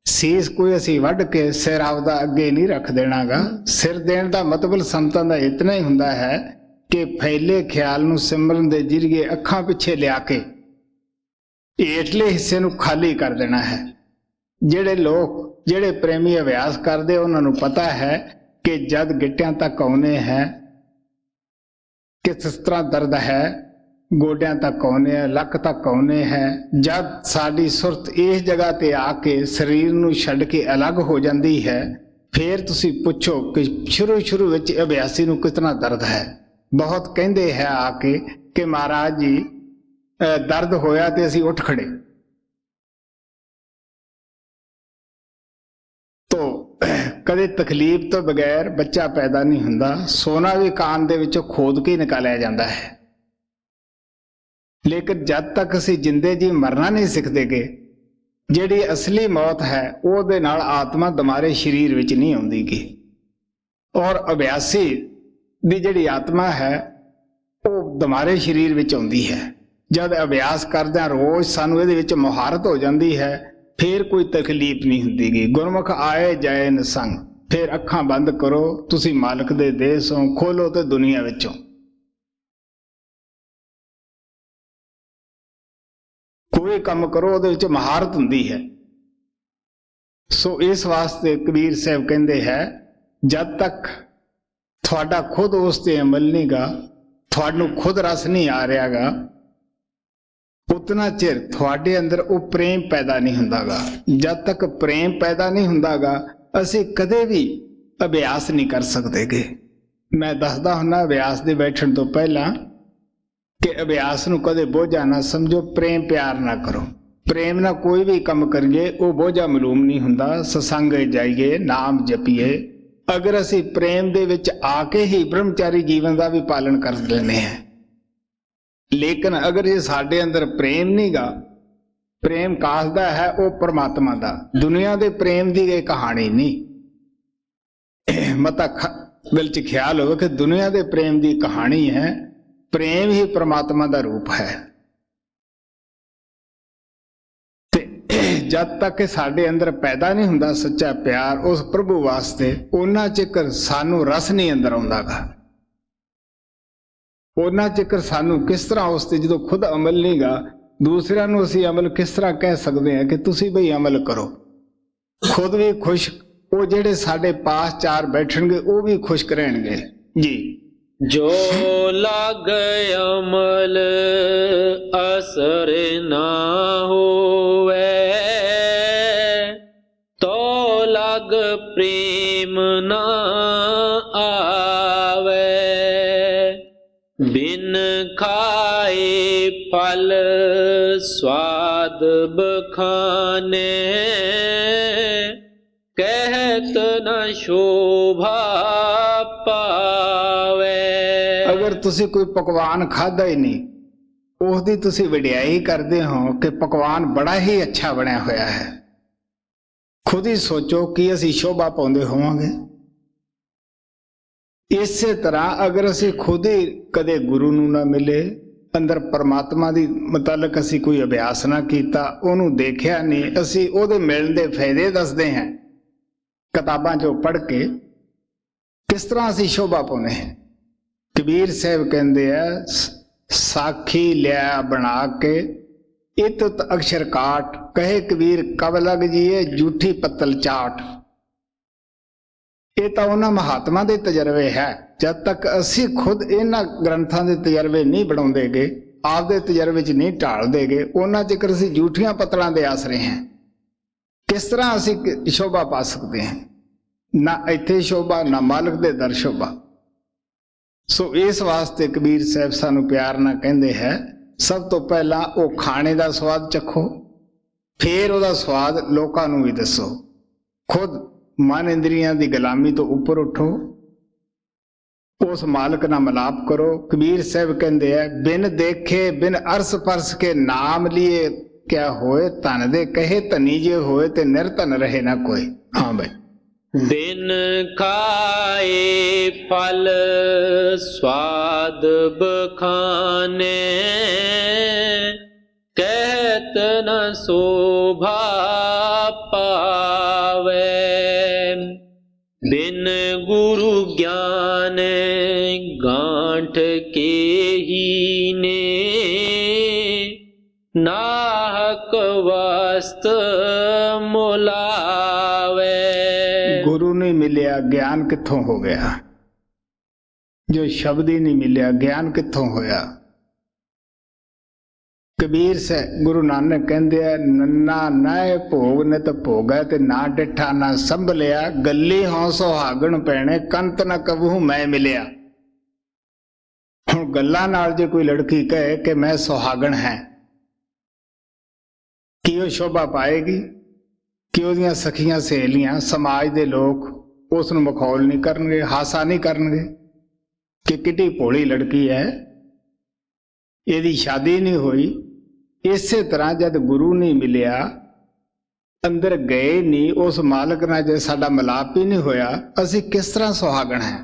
सीस कोई असी वढ़ के सिर आपदा अगे नहीं रख देनागा। सिर देण दा मतलब संतां दा इतना ही हुंदा है कि फैले ख्याल नूं सिमरन दे जरिए अखां पिछे लिया के हेठले हिस्से नूं खाली कर देना है। ਜਿਹੜੇ लोग ਜਿਹੜੇ प्रेमी अभ्यास करते उन्हां नूं पता है कि जद गिट्टियां तक आउणे हैं किस तरह दर्द है, गोडियां तक आउणे है, लक तक आउणे है। जद साडी सुरत इस जगह ते आके शरीर नूं छड्ड के अलग हो जाती है, फिर तुसी पुछो कि शुरू विच अभ्यासी नूं कितना दर्द है। बहुत कहंदे है आके कि महाराज जी दर्द होया ते असीं उठ खड़े। तो कदे तकलीफ तो बगैर बच्चा पैदा नहीं हुंदा। सोना भी कान दे विचों खोद के निकालिया जाता है। लेकिन जब तक असीं जिंदे जी मरना नहीं सिखते गए, जिहड़ी असली मौत है ਉਹਦੇ ਨਾਲ आत्मा दुमारे शरीर विच नहीं आउंदी गी। ਔਰ ਅਭਿਆਸੀ ਦੀ ਜਿਹੜੀ ਆਤਮਾ ਹੈ ਉਹ ਦੁਬਾਰੇ ਸਰੀਰ ਵਿੱਚ ਆਉਂਦੀ ਹੈ। ਜਦ ਅਭਿਆਸ ਕਰਦਿਆਂ ਰੋਜ਼ ਸਾਨੂੰ ਇਹਦੇ ਵਿੱਚ ਮੁਹਾਰਤ ਹੋ ਜਾਂਦੀ ਹੈ, ਫਿਰ ਕੋਈ ਤਕਲੀਫ ਨਹੀਂ ਹੁੰਦੀਗੀ। ਗੁਰਮੁਖ ਆਏ ਜਾਏ ਨਿਸੰਗ। ਫਿਰ ਅੱਖਾਂ ਬੰਦ ਕਰੋ, ਤੁਸੀਂ ਮਾਲਕ ਦੇ ਦੇਸ ਹੋ, ਖੋਲੋ ਤੇ ਦੁਨੀਆ ਵਿੱਚੋਂ ਕੋਈ ਕੰਮ ਕਰੋ, ਉਹਦੇ ਵਿੱਚ ਮਹਾਰਤ ਹੁੰਦੀ ਹੈ। ਸੋ ਇਸ ਵਾਸਤੇ ਕਬੀਰ ਸਾਹਿਬ ਕਹਿੰਦੇ ਹੈ, ਜਦ ਤੱਕ ਤੁਹਾਡਾ ਖੁਦ ਉਸ ਤੇ ਅਮਲ ਨਹੀਂਗਾ, ਤੁਹਾਨੂੰ ਖੁਦ ਰਸ ਨਹੀਂ ਆ ਰਿਹਾਗਾ, ਉਤਨਾ ਚਿਰ ਤੁਹਾਡੇ ਅੰਦਰ ਉਹ ਪ੍ਰੇਮ ਪੈਦਾ ਨਹੀਂ ਹੁੰਦਾਗਾ। ਜਦ ਤੱਕ ਪ੍ਰੇਮ ਪੈਦਾ ਨਹੀਂ ਹੁੰਦਾਗਾ, ਅਸੀਂ ਕਦੇ ਵੀ ਅਭਿਆਸ ਨਹੀਂ ਕਰ ਸਕਦੇਗੇ। ਮੈਂ ਦੱਸਦਾ ਹੁੰਦਾ ਅਭਿਆਸ ਦੇ ਬੈਠਣ ਤੋਂ ਪਹਿਲਾਂ ਕਿ ਅਭਿਆਸ ਨੂੰ ਕਦੇ ਬੋਝਾ ਨਾ ਸਮਝੋ, ਪ੍ਰੇਮ ਪਿਆਰ ਨਾ ਕਰੋ। ਪ੍ਰੇਮ ਨਾਲ ਕੋਈ ਵੀ ਕੰਮ ਕਰੀਏ ਉਹ ਬੋਝਾ ਮਾਲੂਮ ਨਹੀਂ ਹੁੰਦਾ। ਸਤਸੰਗ ਜਾਈਏ, ਨਾਮ ਜਪੀਏ। ਅਗਰ ਅਸੀਂ ਪ੍ਰੇਮ ਦੇ ਵਿੱਚ ਆ ਕੇ ਹੀ ਬ੍ਰਹਮਚਾਰੀ ਜੀਵਨ ਦਾ ਵੀ ਪਾਲਣ ਕਰ ਲੈਂਦੇ ਹਾਂ, ਲੇਕਿਨ ਅਗਰ ਇਹ ਸਾਡੇ ਅੰਦਰ ਪ੍ਰੇਮ ਨਹੀਂਗਾ, ਪ੍ਰੇਮ ਕਾਸ ਦਾ ਹੈ, ਉਹ ਪਰਮਾਤਮਾ ਦਾ। ਦੁਨੀਆ ਦੇ ਪ੍ਰੇਮ ਦੀ ਇਹ ਕਹਾਣੀ ਨਹੀਂ। ਮਤਾ ਦਿਲ 'ਚ ਖਿਆਲ ਹੋਵੇ ਕਿ ਦੁਨੀਆ ਦੇ ਪ੍ਰੇਮ ਦੀ ਕਹਾਣੀ ਹੈ, ਪ੍ਰੇਮ ਹੀ ਪਰਮਾਤਮਾ ਦਾ ਰੂਪ ਹੈ। ਤੇ ਜਦ ਤੱਕ ਸਾਡੇ ਅੰਦਰ ਪੈਦਾ ਨਹੀਂ ਹੁੰਦਾ ਸੱਚਾ ਪਿਆਰ ਉਸ ਪ੍ਰਭੂ ਵਾਸਤੇ, ਉਹਨਾਂ ਚਿਰ ਸਾਨੂੰ ਰਸ ਨਹੀਂ ਅੰਦਰ ਆਉਂਦਾਗਾ। ਉਹਨਾਂ ਚਿਰ ਸਾਨੂੰ ਕਿਸ ਤਰ੍ਹਾਂ ਉਸ ਤੇ, ਜਦੋਂ ਖੁਦ ਅਮਲ ਨਹੀਂਗਾ, ਦੂਸਰਿਆਂ ਨੂੰ ਅਸੀਂ ਅਮਲ ਕਿਸ ਤਰ੍ਹਾਂ ਕਹਿ ਸਕਦੇ ਹਾਂ ਕਿ ਤੁਸੀਂ ਬਈ ਅਮਲ ਕਰੋ। ਖੁਦ ਵੀ ਖੁਸ਼, ਉਹ ਜਿਹੜੇ ਸਾਡੇ ਪਾਸ ਚਾਰ ਬੈਠਣਗੇ ਉਹ ਵੀ ਖੁਸ਼ ਰਹਿਣਗੇ ਜੀ। ਜੋ ਲਗ ਅਮਲ ਅਸਰ ਨਾ ਹੋਵੇ, ਤੋ ਲਗ ਪ੍ਰੇਮ ਨਾ ਆਵੇ। ਬਿਨ ਖਾਏ ਫਲ ਸਵਾਦ ਬਖਾਨੇ, ਕਹਿਤ ਨ ਸ਼ੋਭਾ ਪਾਵੇ। ਅਗਰ ਤੁਸੀਂ ਕੋਈ ਪਕਵਾਨ ਖਾਧਾ ਹੀ ਨਹੀਂ, ਉਸ ਦੀ ਤੁਸੀਂ ਵਡਿਆਈ ਕਰਦੇ ਹੋ ਕਿ ਪਕਵਾਨ ਬੜਾ ਹੀ ਅੱਛਾ ਬਣਿਆ ਹੋਇਆ ਹੈ, ਖੁਦ ਹੀ ਸੋਚੋ ਕਿ ਅਸੀਂ ਸ਼ੋਭਾ ਪਾਉਂਦੇ ਹੋਵਾਂਗੇ। ਇਸੇ ਤਰ੍ਹਾਂ ਅਗਰ ਅਸੀਂ ਖੁਦ ਹੀ ਕਦੇ ਗੁਰੂ ਨੂੰ ਨਾ ਮਿਲੇ, ਅੰਦਰ ਪਰਮਾਤਮਾ ਦੀ ਮੁਤਲਕ ਅਸੀਂ ਕੋਈ ਅਭਿਆਸ ਨਾ ਕੀਤਾ, ਉਹਨੂੰ ਦੇਖਿਆ ਨਹੀਂ, ਅਸੀਂ ਉਹਦੇ ਮਿਲਣ ਦੇ ਫਾਇਦੇ ਦੱਸਦੇ ਹਾਂ ਕਿਤਾਬਾਂ 'ਚੋਂ ਪੜ੍ਹ ਕੇ, ਕਿਸ ਤਰ੍ਹਾਂ ਅਸੀਂ ਸ਼ੋਭਾ ਪਾਉਂਦੇ ਹਾਂ। ਕਬੀਰ ਸਾਹਿਬ ਕਹਿੰਦੇ ਆ, ਸਾਖੀ ਲਿਆ ਬਣਾ ਕੇ ਇਤ ਅਕਸ਼ਰ ਕਾਟ, ਕਹੇ ਕਬੀਰ ਕਬ ਲਗ ਜੀਏ ਝੂਠੀ ਪੱਤਲ ਚਾਟ। ਇਹ ਤਾਂ ਉਹਨਾਂ ਮਹਾਤਮਾ ਦੇ ਤਜਰਬੇ ਹੈ। ਜਦ ਤੱਕ ਅਸੀਂ ਖੁਦ ਇਹਨਾਂ ਗ੍ਰੰਥਾਂ ਦੇ ਤਜਰਬੇ ਨਹੀਂ ਬਣਾਉਂਦੇਗੇ, ਆਪਦੇ ਤਜਰਬੇ 'ਚ ਨਹੀਂ ਢਾਲਦੇਗੇ, ਉਹਨਾਂ ਚਿਰ ਅਸੀਂ ਝੂਠੀਆਂ ਪੱਤਲਾਂ ਦੇ ਆਸਰੇ ਹਾਂ। ਕਿਸ ਤਰ੍ਹਾਂ ਅਸੀਂ ਸ਼ੋਭਾ ਪਾ ਸਕਦੇ ਹਾਂ? ਨਾ ਇੱਥੇ ਸ਼ੋਭਾ, ਨਾ ਮਾਲਕ ਦੇ ਦਰ ਸ਼ੋਭਾ। ਸੋ ਇਸ ਵਾਸਤੇ ਕਬੀਰ ਸਾਹਿਬ ਸਾਨੂੰ ਪਿਆਰ ਨਾਲ ਕਹਿੰਦੇ ਹੈ, ਸਭ ਤੋਂ ਪਹਿਲਾਂ ਉਹ ਖਾਣੇ ਦਾ ਸਵਾਦ ਚੱਖੋ, ਫਿਰ ਉਹਦਾ ਸਵਾਦ ਲੋਕਾਂ ਨੂੰ ਵੀ ਦੱਸੋ। ਖੁਦ ਮਨ ਇੰਦਰੀਆਂ ਦੀ ਗੁਲਾਮੀ ਤੋਂ ਉੱਪਰ ਉੱਠੋ, ਉਸ ਮਾਲਕ ਨਾਲ ਮਿਲਾਪ ਕਰੋ। ਕਬੀਰ ਸਾਹਿਬ ਕਹਿੰਦੇ ਆ, ਬਿਨ ਦੇਖੇ ਬਿਨ ਅਰਸ ਪਰਸ ਕੇ ਨਾਮ ਲਿਏ ਕਿਆ ਹੋਏ, ਧਨ ਦੇ ਕਹੇ ਧਨੀ ਜੇ ਹੋਏ ਤੇ ਨਿਰਧਨ ਰਹੇ ਨਾ ਕੋਈ। ਹਾਂ ਬਈ। ਬਿਨ ਖਾਏ ਫਲ ਸਵਾਦ ਬਖਾਨੇ, ਕਹਿਤ ਨ ਸ਼ੋਭਾ ਪਾਵੇ। ਬਿਨ ਗੁਰੂ ਗਿਆਨ ਗਾਂਠ ਕੇ ਹੀ ਨੇ, ਨਾਹਕ ਵਸਤ ਮੁਲਾਵੇ। ਗੁਰੂ ਨਹੀਂ ਮਿਲਿਆ, ਗਿਆਨ ਕਿੱਥੋਂ ਹੋ ਗਿਆ? ਜੋ ਸ਼ਬਦ ਹੀ ਨਹੀਂ ਮਿਲਿਆ, ਗਿਆਨ ਕਿੱਥੋਂ ਹੋਇਆ? ਕਬੀਰ ਸੇ ਗੁਰੂ ਨਾਨਕ ਕਹਿੰਦੇ ਆ, ਨੰਨਾ ਨਾਏ ਭੋਗ ਨਿਤ ਭੋਗੈ ਤੇ ਨਾ ਡਿਠਾ ਨਾ ਸੰਭਲਿਆ, ਗੱਲੀ ਹੋਂ ਸੁਹਾਗਣ ਪੈਣੇ ਕੰਤ ਨ ਕਬਹੂ ਮੈਂ ਮਿਲਿਆ। ਹੁਣ ਗੱਲਾਂ ਨਾਲ ਜੇ ਕੋਈ ਲੜਕੀ ਕਹੇ ਕਿ ਮੈਂ ਸੁਹਾਗਣ ਹੈ, ਕੀ ਉਹ ਸ਼ੋਭਾ ਪਾਏਗੀ? ਕਿ ਉਹਦੀਆਂ ਸਖੀਆਂ ਸਹੇਲੀਆਂ ਸਮਾਜ ਦੇ ਲੋਕ ਉਸ ਨੂੰ ਮਖੌਲ ਨਹੀਂ ਕਰਨਗੇ, ਹਾਸਾ ਨਹੀਂ ਕਰਨਗੇ ਕਿ ਕਿੱਡੀ ਭੋਲੀ ਲੜਕੀ ਹੈ, ਇਹਦੀ ਸ਼ਾਦੀ ਨਹੀਂ ਹੋਈ। ਇਸੇ ਤਰ੍ਹਾਂ ਜਦ ਗੁਰੂ ਨਹੀਂ ਮਿਲਿਆ ਅੰਦਰ ਗਏ ਨਹੀਂ, ਉਸ ਮਾਲਕ ਨਾਲ ਜੇ ਸਾਡਾ ਮਿਲਾਪ ਹੀ ਨਹੀਂ ਹੋਇਆ, ਅਸੀਂ ਕਿਸ ਤਰ੍ਹਾਂ ਸੁਹਾਗਣ ਹੈ।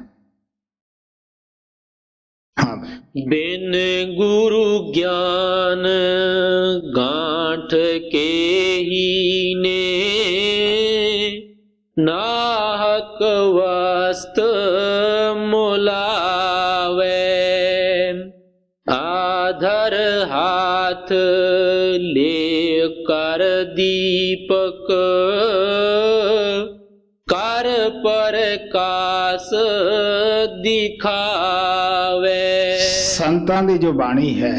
बिन गुरु ज्ञान गांठ के ही ने, नाहक वस्त मुलावे। आधर हाथ ले कर दीपक, कर प्रकाश दिखावे। ਸੰਤਾਂ ਦੀ ਜੋ ਬਾਣੀ ਹੈ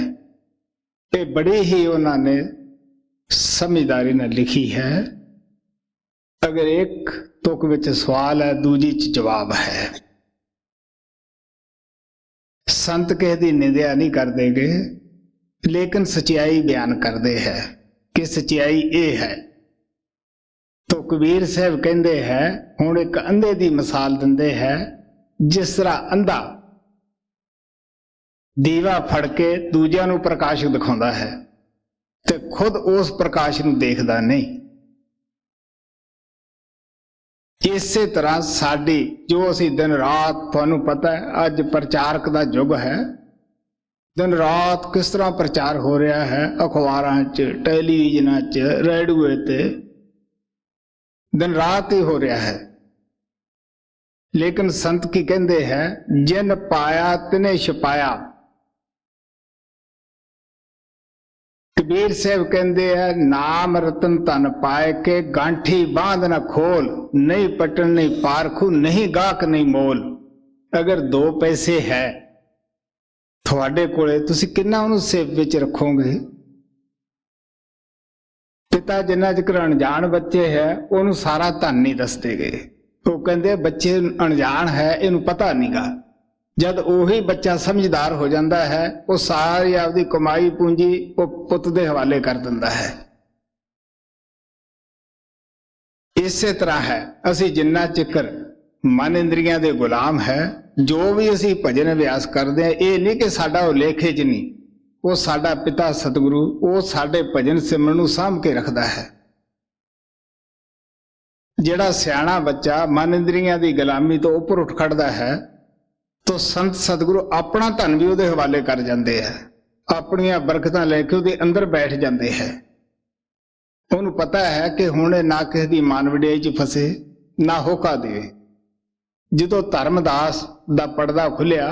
ਇਹ ਬੜੀ ਹੀ ਉਹਨਾਂ ਨੇ ਸਮਝਦਾਰੀ ਨਾਲ ਲਿਖੀ ਹੈ। ਅਗਰ ਇੱਕ ਤੁਕ ਵਿੱਚ ਸਵਾਲ ਹੈ, ਦੂਜੀ ਚ ਜਵਾਬ ਹੈ। ਸੰਤ ਕਿਸੇ ਦੀ ਨਿੰਦਿਆ ਨਹੀਂ ਕਰਦੇਗੇ, ਲੇਕਿਨ ਸਚਾਈ ਬਿਆਨ ਕਰਦੇ ਹੈ ਕਿ ਸਚਾਈ ਇਹ ਹੈ। ਤੋ ਕਬੀਰ ਸਾਹਿਬ ਕਹਿੰਦੇ ਹੈ, ਹੁਣ ਇੱਕ ਅੰਧੇ ਦੀ ਮਿਸਾਲ ਦਿੰਦੇ ਹੈ, ਜਿਸ ਤਰ੍ਹਾਂ ਅੰਧਾ ਦੀਵਾ ਫੜ ਕੇ ਦੂਜਿਆਂ ਨੂੰ ਪ੍ਰਕਾਸ਼ ਦਿਖਾਉਂਦਾ ਹੈ ਤੇ ਖੁਦ ਉਸ ਪ੍ਰਕਾਸ਼ ਨੂੰ ਦੇਖਦਾ ਨਹੀਂ। ਇਸੇ ਤਰ੍ਹਾਂ ਸਾਡੀ ਜੋ ਅਸੀਂ ਦਿਨ ਰਾਤ, ਤੁਹਾਨੂੰ ਪਤਾ ਹੈ ਅੱਜ ਪ੍ਰਚਾਰਕ ਦਾ ਯੁੱਗ ਹੈ, ਦਿਨ ਰਾਤ ਕਿਸ ਤਰ੍ਹਾਂ ਪ੍ਰਚਾਰ ਹੋ ਰਿਹਾ ਹੈ, ਅਖਬਾਰਾਂ 'ਚ, ਟੈਲੀਵਿਜ਼ਨਾਂ 'ਚ, ਰੇਡੀਓ ਤੇ ਦਿਨ ਰਾਤ ਹੀ ਹੋ ਰਿਹਾ ਹੈ। ਲੇਕਿਨ ਸੰਤ ਕੀ ਕਹਿੰਦੇ ਹੈ, ਜਿਨ ਪਾਇਆ ਤਿਨੇ ਛਪਾਇਆ। ਕਬੀਰ ਸਾਹਿਬ ਕਹਿੰਦੇ ਹੈ, ਨਾਮ ਰਤਨ ਧਨ ਪਾਏ ਕੇ ਗਾਂਠੀ ਬਾਂਧ ਨਾ ਖੋਲ, ਨਹੀਂ ਪਟਣ ਨਹੀਂ ਪਾਰਖੂ, ਨਹੀਂ ਗਾਹਕ ਨਹੀਂ ਮੋਲ। ਅਗਰ 2 ਪੈਸੇ ਹੈ ਤੁਹਾਡੇ ਕੋਲੇ, ਤੁਸੀਂ ਕਿੰਨਾ ਉਹਨੂੰ ਸੇਵ ਵਿੱਚ ਰੱਖੋਗੇ। ਪਿਤਾ ਜਿੰਨਾ ਚਿਰ ਅਣਜਾਣ ਬੱਚੇ ਹੈ ਉਹਨੂੰ ਸਾਰਾ ਧਨ ਨਹੀਂ ਦੱਸਦੇਗੇ। ਉਹ ਕਹਿੰਦੇ ਬੱਚੇ ਅਣਜਾਣ ਹੈ, ਇਹਨੂੰ ਪਤਾ ਨਹੀਂਗਾ। ਜਦ ਉਹੀ ਬੱਚਾ ਸਮਝਦਾਰ ਹੋ ਜਾਂਦਾ ਹੈ, ਉਹ ਸਾਰੀ ਆਪਦੀ ਕਮਾਈ ਪੂੰਜੀ ਉਹ ਪੁੱਤ ਦੇ ਹਵਾਲੇ ਕਰ ਦਿੰਦਾ ਹੈ। ਇਸੇ ਤਰ੍ਹਾਂ ਹੈ, ਅਸੀਂ ਜਿੰਨਾ ਚਿਰ ਮਨ ਇੰਦਰੀਆਂ ਦੇ ਗੁਲਾਮ ਹੈ, ਜੋ ਵੀ ਅਸੀਂ ਭਜਨ ਅਭਿਆਸ ਕਰਦੇ ਹਾਂ, ਇਹ ਨਹੀਂ ਕਿ ਸਾਡਾ ਉਹ ਲੇਖੇ 'ਚ ਨਹੀਂ, ਉਹ ਸਾਡਾ ਪਿਤਾ ਸਤਿਗੁਰੂ ਉਹ ਸਾਡੇ ਭਜਨ ਸਿਮਰਨ ਨੂੰ ਸਾਂਭ ਕੇ ਰੱਖਦਾ ਹੈ। ਜਿਹੜਾ ਸਿਆਣਾ ਬੱਚਾ ਮਨ ਇੰਦਰੀਆਂ ਦੀ ਗੁਲਾਮੀ ਤੋਂ ਉੱਪਰ ਉੱਠ ਖੜਦਾ ਹੈ, ਤਾਂ ਸੰਤ ਸਤਿਗੁਰੂ ਆਪਣਾ ਧਨ ਵੀ ਉਹਦੇ ਹਵਾਲੇ ਕਰ ਜਾਂਦੇ ਹੈ, ਆਪਣੀਆਂ ਬਰਕਤਾਂ ਲੈ ਕੇ ਉਹਦੇ ਅੰਦਰ ਬੈਠ ਜਾਂਦੇ ਹੈ। ਉਹਨੂੰ ਪਤਾ ਹੈ ਕਿ ਹੁਣ ਇਹ ਨਾ ਕਿਸੇ ਦੀ ਮਾਨ ਵਡਿਆਈ 'ਚ ਫਸੇ, ਨਾ ਹੋਕਾ ਦੇਵੇ। ਜਦੋਂ ਧਰਮਦਾਸ ਦਾ ਪਰਦਾ ਖੁੱਲਿਆ,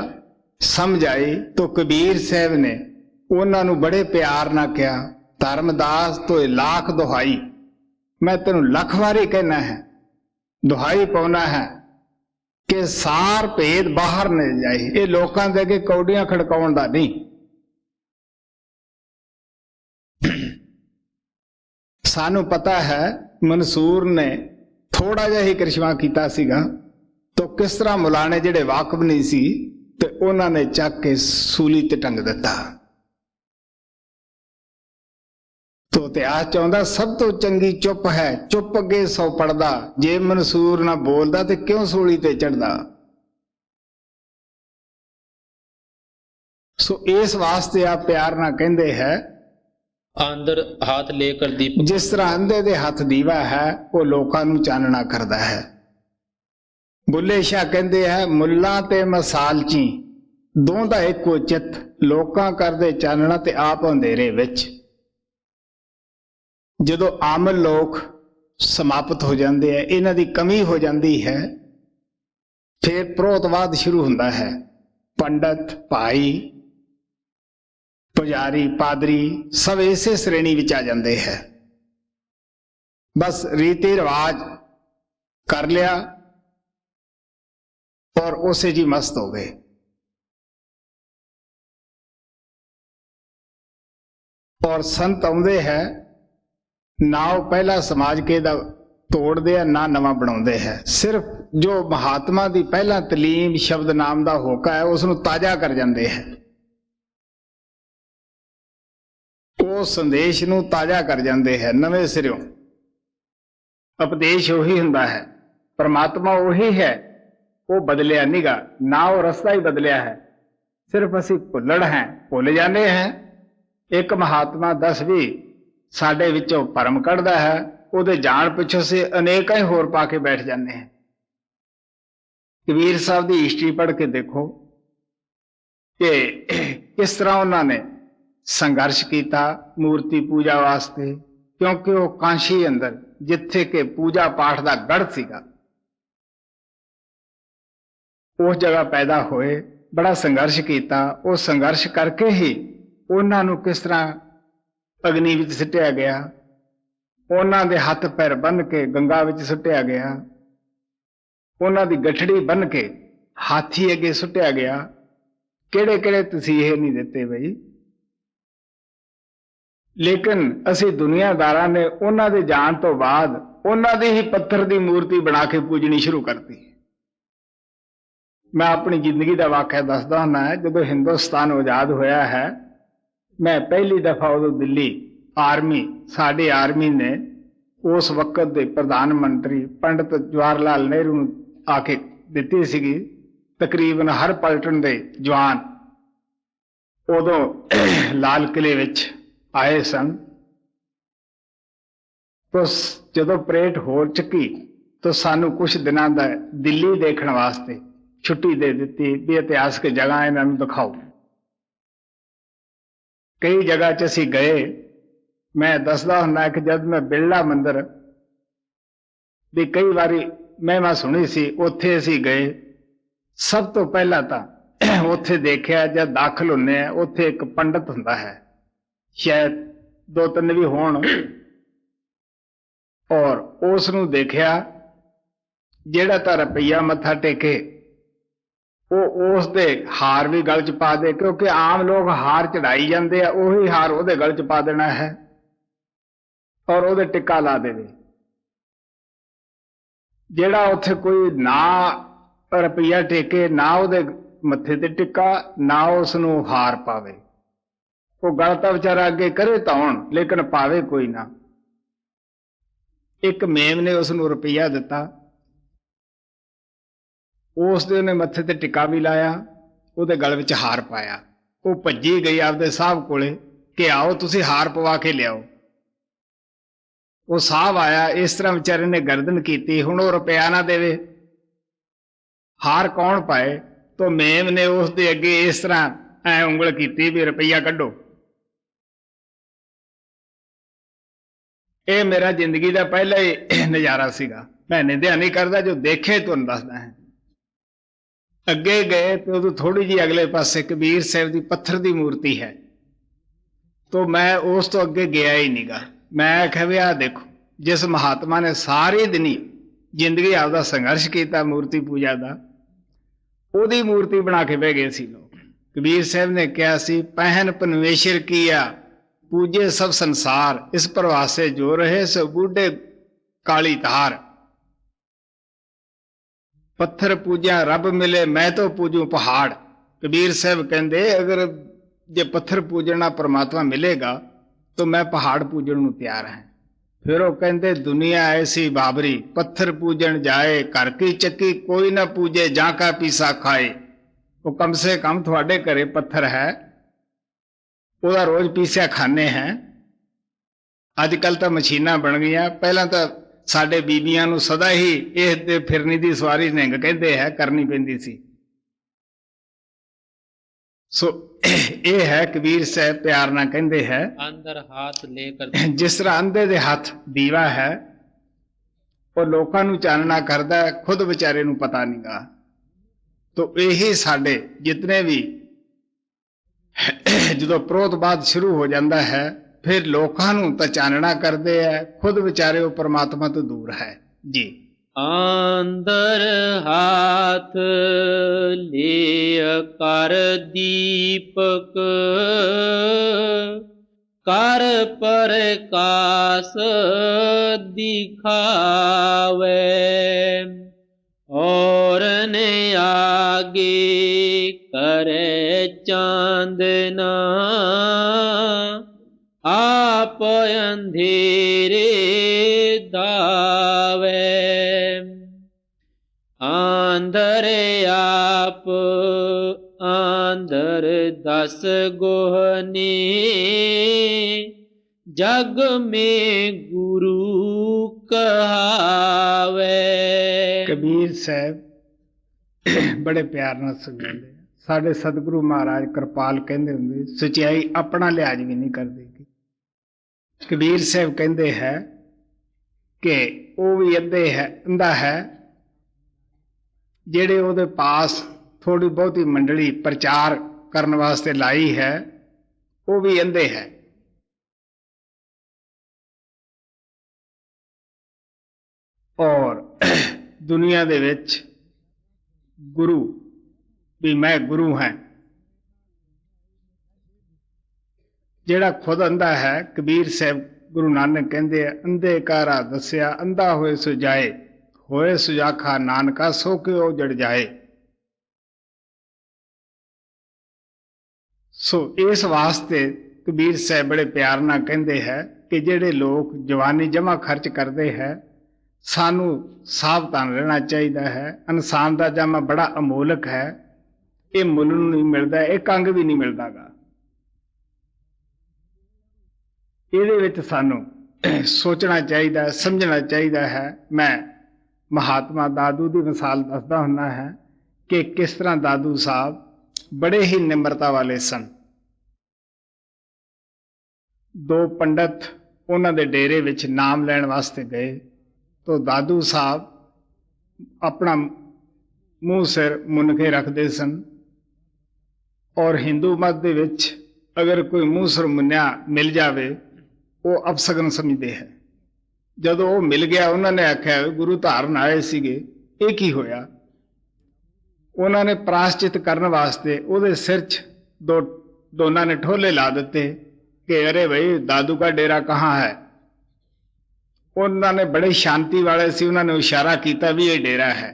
ਸਮਝ ਆਈ, ਤਾਂ ਕਬੀਰ ਸਾਹਿਬ ਨੇ ਉਹਨਾਂ ਨੂੰ ਬੜੇ ਪਿਆਰ ਨਾਲ ਕਿਹਾ, ਧਰਮਦਾਸ ਤੋਂ ਲੱਖ ਦੁਹਾਈ, ਮੈਂ ਤੈਨੂੰ ਲੱਖ ਵਾਰੀ ਕਹਿਣਾ ਹੈ, ਦੁਹਾਈ ਪਾਉਣਾ ਹੈ ਕਿ ਸਾਰ ਭੇਦ ਬਾਹਰ ਨਾ ਜਾਏ। ਇਹ ਲੋਕਾਂ ਦੇ ਅੱਗੇ ਕੌਡੀਆਂ ਖੜਕਾਉਣ ਦਾ ਨਹੀਂ। ਸਾਨੂੰ ਪਤਾ ਹੈ ਮਨਸੂਰ ਨੇ ਥੋੜਾ ਜਿਹਾ ਹੀ ਕਰਿਸ਼ਮਾ ਕੀਤਾ ਸੀਗਾ, ਤਾਂ ਕਿਸ ਤਰ੍ਹਾਂ ਮੁਲਾਣੇ ਜਿਹੜੇ ਵਾਕਫ ਨਹੀਂ ਸੀ ਤੇ ਉਹਨਾਂ ਨੇ ਚੱਕ ਕੇ ਸੂਲੀ ਤੇ ਟੰਗ ਦਿੱਤਾ। ਤੋ ਇਤਿਹਾਸ ਚਾਹੁੰਦਾ ਸਭ ਤੋਂ ਚੰਗੀ ਚੁੱਪ ਹੈ, ਚੁੱਪ ਅੱਗੇ ਸੌ ਪੜਦਾ, ਜੇ ਮਨਸੂਰ ਨਾ ਬੋਲਦਾ ਤੇ ਕਿਉਂ ਸੂਲੀ ਤੇ ਚੜਦਾ। ਸੋ ਇਸ ਵਾਸਤੇ ਆ ਪਿਆਰ ਨਾਲ ਕਹਿੰਦੇ ਹੈ, ਅੰਦਰ ਹੱਥ ਲੈ ਕਰ ਦੀਪ, ਜਿਸ ਤਰ੍ਹਾਂ ਅੰਧੇ ਦੇ ਹੱਥ ਦੀਵਾ ਹੈ ਉਹ ਲੋਕਾਂ ਨੂੰ ਚਾਨਣਾ ਕਰਦਾ ਹੈ। ਬੁੱਲੇ ਸ਼ਾਹ ਕਹਿੰਦੇ ਹੈ, ਮੁੱਲਾਂ ਤੇ ਮਸਾਲਚੀ ਦੋਂਦਾ ਇੱਕੋ ਚਿੱਤ, ਲੋਕਾਂ ਕਰਦੇ ਚਾਨਣਾ ਤੇ ਆਪ ਅੰਧੇਰੇ ਵਿੱਚ। ਜਦੋਂ ਆਮਲ ਲੋਕ ਸਮਾਪਤ ਹੋ ਜਾਂਦੇ ਹੈ, ਇਹਨਾਂ ਦੀ ਕਮੀ ਹੋ ਜਾਂਦੀ ਹੈ, ਫਿਰ ਪ੍ਰੋਤਵਾਦ ਸ਼ੁਰੂ ਹੁੰਦਾ ਹੈ। ਪੰਡਤ, ਭਾਈ, ਪੁਜਾਰੀ, ਪਾਦਰੀ ਸਭ ਇਸੇ ਸ਼੍ਰੇਣੀ ਵਿੱਚ ਆ ਜਾਂਦੇ ਹੈ। ਬਸ ਰੀਤੀ ਰਿਵਾਜ ਕਰ ਲਿਆ ਔਰ ਉਸੇ ਜੀ ਮਸਤ ਹੋ ਗਏ। ਔਰ ਸੰਤ ਆਉਂਦੇ ਹੈ, ਨਾ ਉਹ ਪਹਿਲਾ ਸਮਾਜ ਕੇ ਦਾ ਤੋੜਦੇ ਆ, ਨਾ ਨਵਾਂ ਬਣਾਉਂਦੇ ਹੈ। ਸਿਰਫ ਜੋ ਮਹਾਤਮਾ ਦੀ ਪਹਿਲਾਂ ਤਲੀਮ ਸ਼ਬਦ ਨਾਮ ਦਾ ਹੋਕਾ ਹੈ, ਉਸ ਨੂੰ ਤਾਜ਼ਾ ਕਰ ਜਾਂਦੇ ਹੈ। ਉਹ ਸੰਦੇਸ਼ ਨੂੰ ਤਾਜ਼ਾ ਕਰ ਜਾਂਦੇ ਹੈ ਨਵੇਂ ਸਿਰਿਓਂ। ਉਪਦੇਸ਼ ਉਹੀ ਹੁੰਦਾ ਹੈ, ਪਰਮਾਤਮਾ ਉਹੀ ਹੈ, ਉਹ ਬਦਲਿਆ ਨੀਗਾ, ਨਾ ਉਹ ਰਸਤਾ ਹੀ ਬਦਲਿਆ ਹੈ। ਸਿਰਫ ਅਸੀਂ ਭੁੱਲੜ ਹਾਂ, ਭੁੱਲ ਜਾਂਦੇ ਹਾਂ। ਇੱਕ ਮਹਾਤਮਾ 10 ਵੀ ਸਾਡੇ ਵਿੱਚੋਂ ਭਰਮ ਕੱਢਦਾ ਹੈ, ਉਹਦੇ ਜਾਣ ਪਿੱਛੋਂ ਸੇ ਅਨੇਕਾਂ ਹੀ ਹੋਰ ਪਾ ਕੇ ਬੈਠ ਜਾਂਦੇ हैं। ਕਬੀਰ ਸਾਹਿਬ ਦੀ ਹਿਸਟਰੀ ਪੜ੍ਹ ਕੇ ਦੇਖੋ ਕਿ ਕਿਸ ਤਰ੍ਹਾਂ ਉਹਨਾਂ ਨੇ ਸੰਘਰਸ਼ ਕੀਤਾ ਮੂਰਤੀ ਪੂਜਾ ਵਾਸਤੇ, ਕਿਉਂਕਿ ਉਹ ਕਾਂਸ਼ੀ ਅੰਦਰ ਜਿੱਥੇ ਕਿ ਪੂਜਾ ਪਾਠ ਦਾ ਗੜ੍ਹ ਸੀਗਾ ਉਸ ਜਗ੍ਹਾ ਪੈਦਾ ਹੋਏ, ਬੜਾ ਸੰਘਰਸ਼ ਕੀਤਾ। ਉਹ ਸੰਘਰਸ਼ ਕਰਕੇ ਹੀ ਉਹਨਾਂ ਨੂੰ ਕਿਸ ਤਰ੍ਹਾਂ ਅਗਨੀ ਵਿੱਚ ਸੁੱਟਿਆ ਗਿਆ, ਉਹਨਾਂ ਦੇ ਹੱਥ ਪੈਰ ਬੰਨ੍ਹ ਕੇ ਗੰਗਾ ਵਿੱਚ ਸੁੱਟਿਆ ਗਿਆ, ਉਹਨਾਂ ਦੀ ਗੱਠੜੀ ਬੰਨ੍ਹ ਕੇ ਹਾਥੀ ਅੱਗੇ ਸੁੱਟਿਆ ਗਿਆ। ਕਿਹੜੇ ਕਿਹੜੇ ਤਸੀਹੇ ਨਹੀਂ ਦਿੱਤੇ ਬਈ। ਲੇਕਿਨ ਅਸੀਂ ਦੁਨੀਆਦਾਰਾਂ ਨੇ ਉਹਨਾਂ ਦੇ ਜਾਣ ਤੋਂ ਬਾਅਦ ਉਹਨਾਂ ਦੀ ਹੀ ਪੱਥਰ ਦੀ ਮੂਰਤੀ ਬਣਾ ਕੇ ਪੂਜਣੀ ਸ਼ੁਰੂ ਕਰਤੀ। ਮੈਂ ਆਪਣੀ ਜ਼ਿੰਦਗੀ ਦਾ ਵਾਕਿਆ ਦੱਸਦਾ ਹੁੰਦਾ ਹੈ। ਜਦੋਂ ਹਿੰਦੁਸਤਾਨ ਆਜ਼ਾਦ ਹੋਇਆ ਹੈ, ਮੈਂ ਪਹਿਲੀ ਦਫਾ ਉਦੋਂ ਦਿੱਲੀ ਸਾਡੀ ਆਰਮੀ ਨੇ ਉਸ ਵਕਤ ਦੇ ਪ੍ਰਧਾਨ ਮੰਤਰੀ ਪੰਡਿਤ ਜਵਾਹਰ ਲਾਲ ਨਹਿਰੂ ਨੂੰ ਆ ਕੇ ਦਿੱਤੀ ਸੀਗੀ। ਤਕਰੀਬਨ ਹਰ ਪਲਟਨ ਦੇ ਜਵਾਨ ਉਦੋਂ ਲਾਲ ਕਿਲੇ ਵਿੱਚ ਆਏ ਸਨ। ਤਾਂ ਜਦੋਂ ਪਰੇਡ ਹੋ ਚੁੱਕੀ ਤਾਂ ਸਾਨੂੰ ਕੁਝ ਦਿਨਾਂ ਦਾ ਦਿੱਲੀ ਦੇਖਣ ਵਾਸਤੇ ਛੁੱਟੀ ਦੇ ਦਿੱਤੀ ਵੀ ਇਤਿਹਾਸਕ ਜਗ੍ਹਾ ਇਹਨਾਂ ਨੂੰ ਦਿਖਾਓ। ਕਈ ਜਗ੍ਹਾ 'ਚ ਅਸੀਂ ਗਏ। ਮੈਂ ਦੱਸਦਾ ਹੁੰਦਾ ਕਿ ਜਦ ਮੈਂ ਬਿਰਲਾ ਮੰਦਿਰ ਦੀ ਕਈ ਵਾਰੀ ਮਹਿਮਾ ਸੁਣੀ ਸੀ, ਉੱਥੇ ਅਸੀਂ ਗਏ। ਸਭ ਤੋਂ ਪਹਿਲਾਂ ਤਾਂ ਉੱਥੇ ਦੇਖਿਆ ਜਦ ਦਾਖਲ ਹੁੰਦੇ ਆ, ਉੱਥੇ ਇੱਕ ਪੰਡਤ ਹੁੰਦਾ ਹੈ, ਸ਼ਾਇਦ 2-3 ਵੀ ਹੋਣ, ਔਰ ਉਸ ਨੂੰ ਦੇਖਿਆ ਜਿਹੜਾ ਤਾਂ ਰੁਪਈਆ ਮੱਥਾ ਟੇਕੇ ਉਹ ਉਸ ਦੇ ਹਾਰ ਵੀ ਗਲ 'ਚ ਪਾ ਦੇ, ਕਿਉਂਕਿ ਆਮ ਲੋਕ ਹਾਰ ਚੜਾਈ ਜਾਂਦੇ ਆ, ਉਹੀ ਹਾਰ ਉਹਦੇ ਗਲ 'ਚ ਪਾ ਦੇਣਾ ਹੈ ਔਰ ਉਹਦੇ ਟਿੱਕਾ ਲਾ ਦੇਵੇ। ਜਿਹੜਾ ਉੱਥੇ ਕੋਈ ਨਾ ਰੁਪਈਆ ਟੇਕੇ, ਨਾ ਉਹਦੇ ਮੱਥੇ ਤੇ ਟਿੱਕਾ, ਨਾ ਉਸ ਨੂੰ ਹਾਰ ਪਾਵੇ, ਉਹ ਗਲ ਤਾਂ ਵਿਚਾਰਾ ਅੱਗੇ ਕਰੇ ਧੌਣ ਲੇਕਿਨ ਪਾਵੇ ਕੋਈ ਨਾ। ਇੱਕ ਮੇਮ ਨੇ ਉਸ ਨੂੰ ਰੁਪਈਆ ਦਿੱਤਾ, ਉਸ ਦੇ ਉਹਨੇ ਮੱਥੇ ਤੇ ਟਿੱਕਾ ਵੀ ਲਾਇਆ, ਉਹਦੇ ਗਲ ਵਿੱਚ ਹਾਰ ਪਾਇਆ। ਉਹ ਭੱਜੀ ਗਈ ਆਪਦੇ ਸਾਹਿਬ ਕੋਲੇ ਕਿ ਆਓ ਤੁਸੀਂ ਹਾਰ ਪਵਾ ਕੇ ਲਿਆਓ। ਉਹ ਸਾਹਿਬ ਆਇਆ, ਇਸ ਤਰ੍ਹਾਂ ਵਿਚਾਰੇ ਨੇ ਗਰਦਨ ਕੀਤੀ। ਹੁਣ ਉਹ ਰੁਪਇਆ ਨਾ ਦੇਵੇ, ਹਾਰ ਕੌਣ ਪਾਏ? ਤਾਂ ਮੇਮ ਨੇ ਉਸ ਦੇ ਅੱਗੇ ਇਸ ਤਰ੍ਹਾਂ ਐ ਉਂਗਲ ਕੀਤੀ ਵੀ ਰੁਪਈਆ ਕੱਢੋ। ਇਹ ਮੇਰਾ ਜ਼ਿੰਦਗੀ ਦਾ ਪਹਿਲਾ ਹੀ ਨਜ਼ਾਰਾ ਸੀਗਾ। ਮੈਂ ਨਿੰਦਿਆ ਨਹੀਂ ਕਰਦਾ, ਜੋ ਦੇਖੇ ਤੁਹਾਨੂੰ ਦੱਸਦਾ ਹੈ। ਅੱਗੇ ਗਏ ਤੇ ਉਦੋਂ ਥੋੜੀ ਜਿਹੀ ਅਗਲੇ ਪਾਸੇ ਕਬੀਰ ਸਾਹਿਬ ਦੀ ਪੱਥਰ ਦੀ ਮੂਰਤੀ ਹੈ। तो मैं उस तो अगे गया ही नहीं गा। मैं आख्या भी आ देखो, जिस महात्मा ने सारी दिनी जिंदगी आपका संघर्ष किया मूर्ति पूजा का, ओदी मूर्ति बना के बह गए सी लोग। कबीर साहब ने कहा सी, पहन परमेश्वर किया पूजे सब संसार, इस प्रवासे जो रहे सो बूढ़े काली धार। पत्थर पूजा रब मिले मैं तो पूजू पहाड़। कबीर साहब कहते अगर जे पत्थर पूजना परमात्मा मिलेगा तो मैं पहाड़ पूजन नूं तैयार है। फिर वो कहते दुनिया ऐसी बाबरी, पत्थर पूजन जाए घर की चक्की कोई ना पूजे जा का पीसा खाए। वो कम से कम थोड़े घरे पत्थर है, ਉਹਦਾ रोज पीसिया खाने हैं। अजकल तो मशीनां बन गई, पहला तो साडे बीबियां नूं सदा ही इह फिरनी दी सवारी निंग कहते हैं करनी पैंदी सी। सो ये है कबीर साहब प्यार ना कहते हैं अंदर हाथ लेकर, जिस तरह अंधे दे हाथ दीवा है वो लोकां नूं चानना करदा है, खुद बेचारे नूं पता नहीं गा। तो यही साडे जितने भी जो प्रोतबाद शुरू हो जाता है फिर लोकां नूं तां चानना करदे है, खुद बेचारे वो परमात्मा तो दूर है जी। अंदर हाथ ले कर दीपक, कर प्रकाश दिखावे, और ने आगे करे चांदना, आप अंधेरे दावे। आंधर आप आंधर 10 गोहने, जग में गुरु कहावे। ਕਬੀਰ ਸਾਹਿਬ ਬੜੇ ਪਿਆਰ ਨਾਲ ਸਮਝਾਉਂਦੇ। ਸਾਡੇ ਸਤਿਗੁਰੂ ਮਹਾਰਾਜ ਕਿਰਪਾਲ ਕਹਿੰਦੇ ਹੁੰਦੇ ਸਚਾਈ ਆਪਣਾ ਲਿਹਾਜ਼ ਵੀ ਨਹੀਂ ਕਰਦੇ। ਕਬੀਰ ਸਾਹਿਬ ਕਹਿੰਦੇ ਹੈ ਕਿ ਉਹ ਵੀ ਅੰਧਾ ਹੈ ਜਿਹੜੇ ਉਹਦੇ ਪਾਸ ਥੋੜੀ ਬਹੁਤੀ ਮੰਡਲੀ ਪ੍ਰਚਾਰ ਕਰਨ ਵਾਸਤੇ ਲਾਈ ਹੈ, ਉਹ ਵੀ ਅੰਧੇ ਹੈ। ਔਰ ਦੁਨੀਆ ਦੇ ਵਿੱਚ ਗੁਰੂ ਵੀ ਮੈਂ ਗੁਰੂ ਹਾਂ, ਜਿਹੜਾ ਖੁਦ ਅੰਧਾ ਹੈ। ਕਬੀਰ ਸਾਹਿਬ ਗੁਰੂ ਨਾਨਕ ਕਹਿੰਦੇ ਆ, ਅੰਧੇ ਕਾ ਰਾਹ ਦੱਸਿਆ ਅੰਧਾ ਹੋਏ ਸੋ ਜਾਏ, ਹੋਏ ਸੁਜਾਖਾ ਨਾਨਕਾ ਸੋ ਕੇ ਉਹ ਜੜ ਜਾਏ। ਸੋ ਇਸ ਵਾਸਤੇ ਕਬੀਰ ਸਾਹਿਬ ਬੜੇ ਪਿਆਰ ਨਾਲ ਕਹਿੰਦੇ ਹੈ ਕਿ ਜਿਹੜੇ ਲੋਕ ਜਵਾਨੀ ਜਮ੍ਹਾਂ ਖਰਚ ਕਰਦੇ ਹੈ, ਸਾਨੂੰ ਸਾਵਧਾਨ ਰਹਿਣਾ ਚਾਹੀਦਾ ਹੈ। ਇਨਸਾਨ ਦਾ ਜਾਮਾ ਬੜਾ ਅਮੋਲਕ ਹੈ, ਇਹ ਮੁੱਲ ਨੂੰ ਨਹੀਂ ਮਿਲਦਾ, ਇਹ ਕੰਗ ਵੀ ਨਹੀਂ ਮਿਲਦਾਗਾ। ਇਹਦੇ ਵਿੱਚ ਸਾਨੂੰ ਸੋਚਣਾ ਚਾਹੀਦਾ, ਸਮਝਣਾ ਚਾਹੀਦਾ ਹੈ। ਮੈਂ ਮਹਾਤਮਾ ਦਾਦੂ ਦੀ ਮਿਸਾਲ ਦੱਸਦਾ ਹੁੰਦਾ ਹੈ ਕਿ ਕਿਸ ਤਰ੍ਹਾਂ ਦਾਦੂ ਸਾਹਿਬ ਬੜੇ ਹੀ ਨਿਮਰਤਾ ਵਾਲੇ ਸਨ। ਦੋ ਪੰਡਤ ਉਹਨਾਂ ਦੇ ਡੇਰੇ ਵਿੱਚ ਨਾਮ ਲੈਣ ਵਾਸਤੇ ਗਏ ਤਾਂ ਦਾਦੂ ਸਾਹਿਬ ਆਪਣਾ ਮੂੰਹ ਸਿਰ ਮੁੰਨ ਕੇ ਰੱਖਦੇ ਸਨ। ਔਰ ਹਿੰਦੂ ਮਤ ਦੇ ਵਿੱਚ ਅਗਰ ਕੋਈ ਮੂੰਹ ਸਿਰ ਮੁੰਨਿਆ ਮਿਲ ਜਾਵੇ ਉਹ ਅਪਸ਼ਗਨ ਸਮਝਦੇ ਹੈ। ਜਦੋਂ ਉਹ ਮਿਲ ਗਿਆ ਉਹਨਾਂ ਨੇ ਆਖਿਆ ਗੁਰੂ ਧਾਰਨ ਆਏ ਸੀਗੇ, ਇਹ ਕੀ ਹੋਇਆ? ਉਹਨਾਂ ਨੇ ਪ੍ਰਾਸ਼ਚਿਤ ਕਰਨ ਵਾਸਤੇ ਉਹਦੇ ਸਿਰ 'ਚ ਦੋਨਾਂ ਨੇ ਠੋਲੇ ਲਾ ਦਿੱਤੇ ਕਿ ਅਰੇ ਭਾਈ ਦਾਦੂ ਦਾ ਡੇਰਾ ਕਹਾਂ ਹੈ। ਉਹਨਾਂ ਨੇ ਬੜੇ ਸ਼ਾਂਤੀ ਵਾਲੇ ਸੀ, ਉਹਨਾਂ ਨੇ ਇਸ਼ਾਰਾ ਕੀਤਾ ਵੀ ਇਹ ਡੇਰਾ ਹੈ।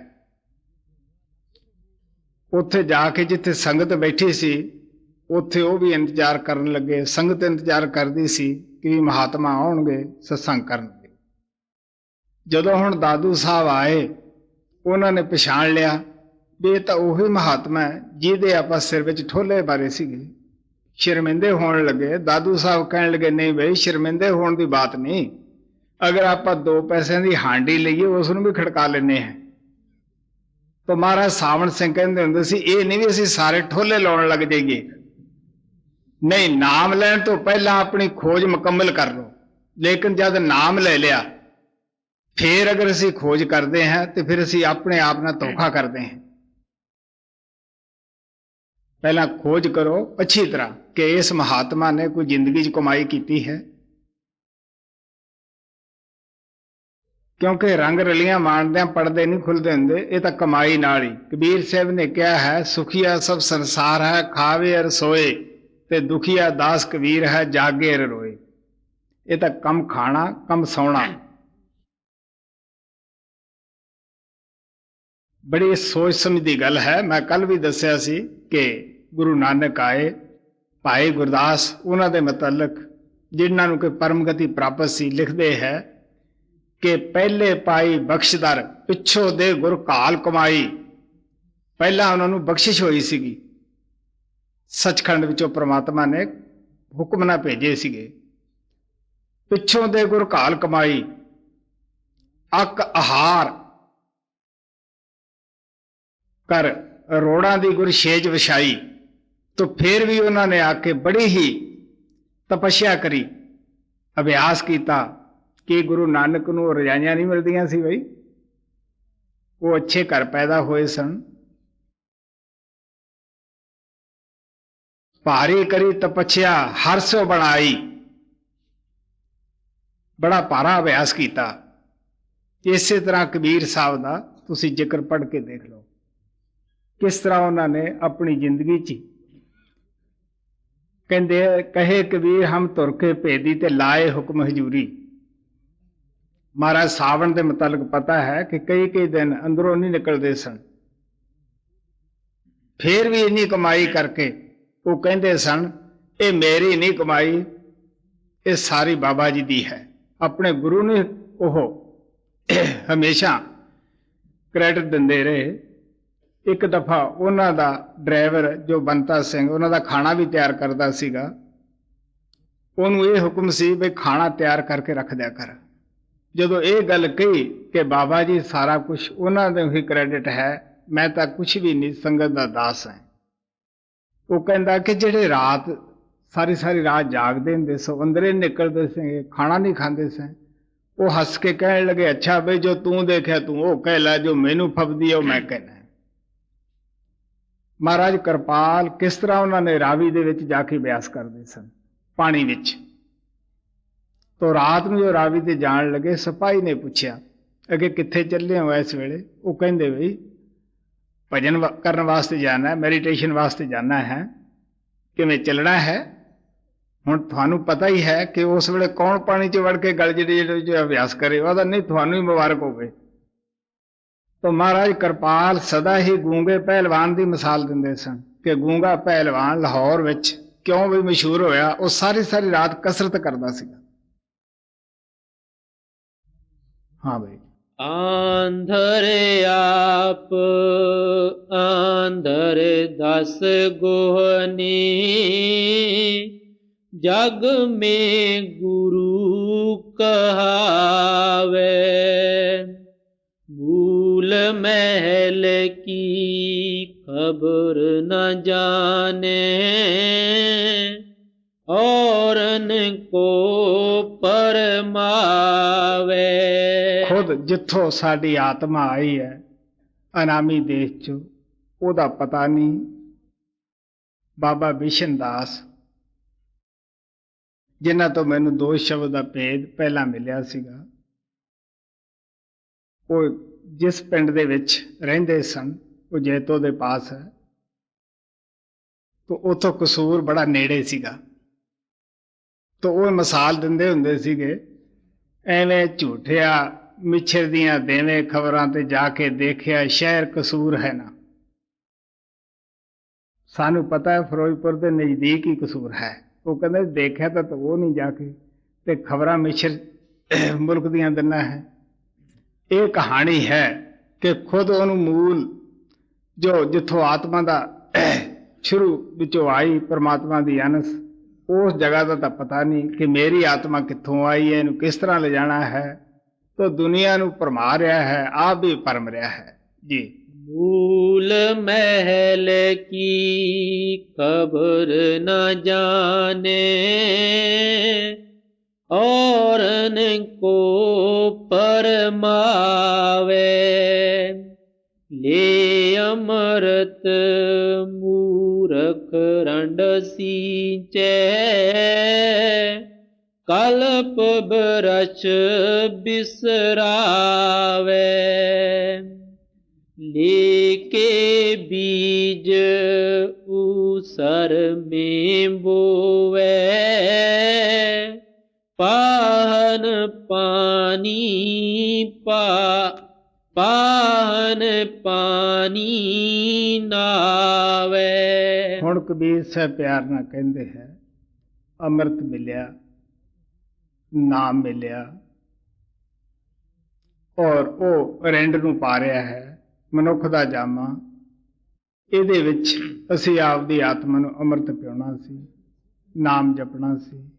ਉੱਥੇ ਜਾ ਕੇ ਜਿੱਥੇ ਸੰਗਤ ਬੈਠੀ ਸੀ ਉੱਥੇ ਉਹ ਵੀ ਇੰਤਜ਼ਾਰ ਕਰਨ ਲੱਗੇ। ਸੰਗਤ ਇੰਤਜ਼ਾਰ ਕਰਦੀ ਸੀ ਕਿ ਮਹਾਤਮਾ ਆਉਣਗੇ, ਸਤਸੰਗ ਕਰਨਗੇ। ਜਦੋਂ ਹੁਣ ਦਾਦੂ ਸਾਹਿਬ ਆਏ ਉਹਨਾਂ ਨੇ ਪਛਾਣ ਲਿਆ ਵੀ ਇਹ ਤਾਂ ਉਹੀ ਮਹਾਤਮਾ ਹੈ ਜਿਹਦੇ ਆਪਾਂ ਸਿਰ ਵਿੱਚ ਠੋਲੇ ਬਾਰੇ ਸੀਗੇ। ਸ਼ਰਮਿੰਦੇ ਹੋਣ ਲੱਗੇ। ਦਾਦੂ ਸਾਹਿਬ ਕਹਿਣ ਲੱਗੇ ਨਹੀਂ ਬਈ ਸ਼ਰਮਿੰਦੇ ਹੋਣ ਦੀ ਬਾਤ ਨਹੀਂ, ਅਗਰ ਆਪਾਂ 2 ਪੈਸਿਆਂ ਦੀ ਹਾਂਡੀ ਲਈਏ ਉਸ ਨੂੰ ਵੀ ਖੜਕਾ ਲੈਂਦੇ ਹਾਂ। ਤਾਂ ਮਹਾਰਾਜ ਸਾਵਣ ਸਿੰਘ ਕਹਿੰਦੇ ਹੁੰਦੇ ਸੀ ਇਹ ਨਹੀਂ ਵੀ ਅਸੀਂ ਸਾਰੇ ਠੋਲੇ ਲਾਉਣ ਲੱਗ ਜਾਈਏ, ਨਹੀਂ ਨਾਮ ਲੈਣ ਤੋਂ ਪਹਿਲਾਂ ਆਪਣੀ ਖੋਜ ਮੁਕੰਮਲ ਕਰ ਲਓ। ਲੇਕਿਨ ਜਦ ਨਾਮ ਲੈ ਲਿਆ ਫਿਰ ਅਗਰ ਅਸੀਂ ਖੋਜ ਕਰਦੇ ਹਾਂ ਤੇ ਫਿਰ ਅਸੀਂ ਆਪਣੇ ਆਪ ਨਾਲ ਧੋਖਾ ਕਰਦੇ ਹਾਂ। ਪਹਿਲਾਂ ਖੋਜ ਕਰੋ ਅੱਛੀ ਤਰ੍ਹਾਂ ਕਿ ਇਸ ਮਹਾਤਮਾ ਨੇ ਕੋਈ ਜ਼ਿੰਦਗੀ 'ਚ ਕਮਾਈ ਕੀਤੀ ਹੈ, ਕਿਉਂਕਿ ਰੰਗ ਰਲੀਆਂ ਮਾਣਦਿਆਂ ਪੜਦੇ ਨਹੀਂ ਖੁੱਲਦੇ ਹੁੰਦੇ, ਇਹ ਤਾਂ ਕਮਾਈ ਨਾਲ ਹੀ। ਕਬੀਰ ਸਾਹਿਬ ਨੇ ਕਿਹਾ ਹੈ ਸੁਖੀਆ ਸਭ ਸੰਸਾਰ ਹੈ, ਖਾਵੇ ਅਰ ਸੋਏ, ਤੇ ਦੁਖੀਆ ਦਾਸ ਕਬੀਰ ਹੈ, ਜਾਗੇ ਅਰ ਰੋਏ। ਇਹ ਤਾਂ ਕੰਮ ਖਾਣਾ ਕੰਮ ਸੌਣਾ। ਬੜੀ ਸੋਚ ਸਮਝ ਦੀ ਗੱਲ ਹੈ। ਮੈਂ ਕੱਲ ਵੀ ਦੱਸਿਆ ਸੀ ਕਿ ਗੁਰੂ ਨਾਨਕ ਆਏ, ਭਾਈ ਗੁਰਦਾਸ ਉਹਨਾਂ ਦੇ ਮੁਤਲਕ ਜਿਨ੍ਹਾਂ ਨੂੰ ਕੋਈ ਪਰਮਗਤੀ ਪ੍ਰਾਪਤ ਸੀ, ਲਿਖਦੇ ਹੈ ਕਿ ਪਹਿਲੇ ਪਾਈ ਬਖਸ਼ਦਰ ਪਿੱਛੋਂ ਦੇ ਗੁਰ ਘਾਲ ਕਮਾਈ। ਪਹਿਲਾਂ ਉਹਨਾਂ ਨੂੰ ਬਖਸ਼ਿਸ਼ ਹੋਈ ਸੀਗੀ, ਸੱਚਖੰਡ ਵਿੱਚੋਂ ਪ੍ਰਮਾਤਮਾ ਨੇ ਹੁਕਮ ਨਾ ਭੇਜੇ ਸੀਗੇ। ਪਿੱਛੋਂ ਦੇ ਗੁਰ ਘਾਲ ਕਮਾਈ, ਅੱਕ ਆਹਾਰ ਕਰ ਰੋੜਾਂ ਦੀ ਗੁਰ ਛੇਜ ਵਿਛਾਈ। ਤਾਂ ਫਿਰ ਵੀ ਉਹਨਾਂ ਨੇ ਆ ਕੇ ਬੜੀ ਹੀ ਤਪੱਸਿਆ ਕਰੀ, ਅਭਿਆਸ ਕੀਤਾ ਕਿ ਗੁਰੂ ਨਾਨਕ ਨੂੰ ਰਜਾਈਆਂ ਨਹੀਂ ਮਿਲਦੀਆਂ ਸੀ ਬਈ, ਉਹ ਅੱਛੇ ਘਰ ਪੈਦਾ ਹੋਏ ਸਨ। ਭਾਰੀ ਕਰੀ ਤਪੱਸਿਆ ਹਰ ਸੋ ਬਣਾਈ, ਬੜਾ ਭਾਰਾ ਅਭਿਆਸ ਕੀਤਾ। ਇਸੇ ਤਰ੍ਹਾਂ ਕਬੀਰ ਸਾਹਿਬ ਦਾ ਤੁਸੀਂ ਜ਼ਿਕਰ ਪੜ੍ਹ ਕੇ ਦੇਖ ਲਓ ਕਿਸ ਤਰ੍ਹਾਂ ਉਹਨਾਂ ਨੇ ਆਪਣੀ ਜ਼ਿੰਦਗੀ 'ਚ ਕਹਿੰਦੇ ਕਹੇ ਕਬੀਰ ਹਮ ਤੁਰ ਕੇ ਭੇਦੀ ਤੇ ਲਾਏ ਹੁਕਮ ਹਜ਼ੂਰੀ। ਮਹਾਰਾਜ ਸਾਵਣ ਦੇ ਮੁਤਲਕ ਪਤਾ ਹੈ ਕਿ ਕਈ ਦਿਨ ਅੰਦਰੋਂ ਨਹੀਂ ਨਿਕਲਦੇ ਸਨ, ਫਿਰ ਵੀ ਇੰਨੀ ਕਮਾਈ ਕਰਕੇ ਉਹ ਕਹਿੰਦੇ ਸਨ ਇਹ ਮੇਰੀ ਨਹੀਂ ਕਮਾਈ, ਇਹ ਸਾਰੀ ਬਾਬਾ ਜੀ ਦੀ ਹੈ। ਆਪਣੇ ਗੁਰੂ ਨੂੰ ਉਹ ਹਮੇਸ਼ਾ ਕ੍ਰੈਡਿਟ ਦਿੰਦੇ ਰਹੇ। ਇੱਕ ਦਫਾ ਉਹਨਾਂ ਦਾ ਡਰਾਈਵਰ ਜੋ ਬੰਤਾ ਸਿੰਘ ਉਹਨਾਂ ਦਾ ਖਾਣਾ ਵੀ ਤਿਆਰ ਕਰਦਾ ਸੀਗਾ, ਉਹਨੂੰ ਇਹ ਹੁਕਮ ਸੀ ਵੀ ਖਾਣਾ ਤਿਆਰ ਕਰਕੇ ਰੱਖ ਦਿਆ ਕਰ। ਜਦੋਂ ਇਹ ਗੱਲ ਕਹੀ ਕਿ ਬਾਬਾ ਜੀ ਸਾਰਾ ਕੁਝ ਉਹਨਾਂ ਦੇ ਹੀ ਕ੍ਰੈਡਿਟ ਹੈ, ਮੈਂ ਤਾਂ ਕੁਝ ਵੀ ਨਹੀਂ, ਸੰਗਤ ਦਾ ਦਾਸ ਹੈ। ਉਹ ਕਹਿੰਦਾ ਕਿ ਜਿਹੜੇ ਰਾਤ ਸਾਰੀ ਸਾਰੀ ਰਾਤ ਜਾਗਦੇ ਹੁੰਦੇ ਸੋ ਅੰਦਰੇ ਨਿਕਲਦੇ ਸੀ, ਖਾਣਾ ਨਹੀਂ ਖਾਂਦੇ ਸੀ, ਉਹ ਹੱਸ ਕੇ ਕਹਿਣ ਲੱਗੇ, ਅੱਛਾ ਬਈ ਜੋ ਤੂੰ ਦੇਖਿਆ ਤੂੰ ਉਹ ਕਹਿ ਲੈ, ਜੋ ਮੈਨੂੰ ਫੱਬਦੀ ਹੈ ਉਹ ਮੈਂ ਕਹਿਣਾ। ਮਹਾਰਾਜ ਕਿਰਪਾਲ ਕਿਸ ਤਰ੍ਹਾਂ ਉਹਨਾਂ ਨੇ ਰਾਵੀ ਦੇ ਵਿੱਚ ਜਾ ਕੇ ਅਭਿਆਸ ਕਰਦੇ ਸਨ ਪਾਣੀ ਵਿੱਚ। ਤੋ ਰਾਤ ਨੂੰ ਜੋ ਰਾਵੀ ਤੇ ਜਾਣ ਲੱਗੇ, ਸਿਪਾਹੀ ਨੇ ਪੁੱਛਿਆ ਅੱਗੇ ਕਿੱਥੇ ਚੱਲੇ ਹੋ ਇਸ ਵੇਲੇ? ਉਹ ਕਹਿੰਦੇ ਬਈ ਭਜਨ ਕਰਨ ਵਾਸਤੇ ਜਾਣਾ ਹੈ, ਮੈਡੀਟੇਸ਼ਨ ਵਾਸਤੇ ਜਾਣਾ ਹੈ। ਕਿਵੇਂ ਚੱਲਣਾ ਹੈ? ਹੁਣ ਤੁਹਾਨੂੰ ਪਤਾ ਹੀ ਹੈ ਕਿ ਉਸ ਵੇਲੇ ਕੌਣ ਪਾਣੀ 'ਚ ਵੜ ਕੇ ਗਲ ਜਿਹੜੇ ਅਭਿਆਸ ਕਰੇ, ਉਹਦਾ ਨਹੀਂ ਤੁਹਾਨੂੰ ਹੀ ਮੁਬਾਰਕ ਹੋਵੇ। ਤਾਂ ਮਹਾਰਾਜ ਕਿਰਪਾਲ ਸਦਾ ਹੀ ਗੂੰਗੇ ਪਹਿਲਵਾਨ ਦੀ ਮਿਸਾਲ ਦਿੰਦੇ ਸਨ ਕਿ ਗੂੰਗਾ ਪਹਿਲਵਾਨ ਲਾਹੌਰ ਵਿੱਚ ਕਿਉਂ ਵੀ ਮਸ਼ਹੂਰ ਹੋਇਆ, ਉਹ ਸਾਰੀ ਸਾਰੀ ਰਾਤ ਕਸਰਤ ਕਰਦਾ ਸੀਗਾ। ਹਾਂ ਬਈ। आंधर आप आंधर दस गोहनी, जग में गुरु कहावे। भूल महल की खबर न जाने, औरन को परमावे। ਖੁਦ ਜਿੱਥੋਂ ਸਾਡੀ ਆਤਮਾ ਆਈ ਹੈ ਅਨਾਮੀ ਦੇਸ਼ 'ਚ, ਉਹਦਾ ਪਤਾ ਨਹੀਂ। ਬਾਬਾ ਬਿਸ਼ਨ ਦਾਸ ਜਿਨ੍ਹਾਂ ਤੋਂ ਮੈਨੂੰ 2 ਸ਼ਬਦ ਦਾ ਭੇਦ ਪਹਿਲਾਂ ਮਿਲਿਆ ਸੀਗਾ, ਉਹ ਜਿਸ ਪਿੰਡ ਦੇ ਵਿੱਚ ਰਹਿੰਦੇ ਸਨ ਉਹ ਜੈਤੋ ਦੇ ਪਾਸ ਹੈ, ਤਾਂ ਉੱਥੋਂ ਕਸੂਰ ਬੜਾ ਨੇੜੇ ਸੀਗਾ। ਤਾਂ ਉਹ ਮਿਸਾਲ ਦਿੰਦੇ ਹੁੰਦੇ ਸੀਗੇ, ਐਵੇਂ ਝੂਠਿਆ ਮਿੱਛਰ ਦੀਆਂ ਦੇਵੇਂ ਖਬਰਾਂ ਤੇ ਜਾ ਕੇ ਦੇਖਿਆ ਸ਼ਹਿਰ ਕਸੂਰ ਹੈ ਨਾ। ਸਾਨੂੰ ਪਤਾ ਹੈ ਫਿਰੋਜ਼ਪੁਰ ਦੇ ਨਜ਼ਦੀਕ ਹੀ ਕਸੂਰ ਹੈ। ਉਹ ਕਹਿੰਦੇ ਦੇਖਿਆ ਤਾਂ ਉਹ ਨਹੀਂ ਜਾ ਕੇ, ਤੇ ਖਬਰਾਂ ਮਿੱਛਰ ਮੁਲਕ ਦੀਆਂ ਦਿੰਦਾ ਹੈ। ਇਹ ਕਹਾਣੀ ਹੈ ਕਿ ਖੁਦ ਉਹਨੂੰ ਮੂਲ ਜੋ ਜਿੱਥੋਂ ਆਤਮਾ ਦਾ ਸ਼ੁਰੂ ਵਿੱਚੋਂ ਆਈ ਪਰਮਾਤਮਾ ਦੀ ਅਨਸ, ਉਸ ਜਗ੍ਹਾ ਦਾ ਤਾਂ ਪਤਾ ਨਹੀਂ ਕਿ ਮੇਰੀ ਆਤਮਾ ਕਿੱਥੋਂ ਆਈ ਹੈ, ਇਹਨੂੰ ਕਿਸ ਤਰ੍ਹਾਂ ਲਿਜਾਣਾ ਹੈ। तो दुनिया ਨੂੰ ਭਰਮਾ ਰਿਹਾ ਹੈ, ਆਪ ਵੀ ਭਰਮ ਰਿਹਾ ਹੈ ਜੀ। भूल महल की खबर न जाने, औरन को परमावे। ले अमृत मूरख रंड सींचे, कल्प बरछ बिसरावे। लेके बीज ऊसर में बोवे, पाहन पानी पाहन पानी नावे। ਹੁਣ ਕਬੀਰ ਸਾਹਿਬ ਪਿਆਰ ਨਾਲ ਕਹਿੰਦੇ ਹੈ, ਅੰਮ੍ਰਿਤ ਮਿਲਿਆ, ਨਾਮ ਮਿਲਿਆ, ਔਰ ਉਹ ਰਿੰਡ ਨੂੰ ਪਾ ਰਿਹਾ ਹੈ ਮਨੁੱਖ ਦਾ ਜਾਮਾ। ਇਹਦੇ ਵਿੱਚ ਅਸੀਂ ਆਪਦੀ ਆਤਮਾ ਨੂੰ ਅੰਮ੍ਰਿਤ ਪਿਉਣਾ ਸੀ, ਨਾਮ ਜਪਣਾ ਸੀ,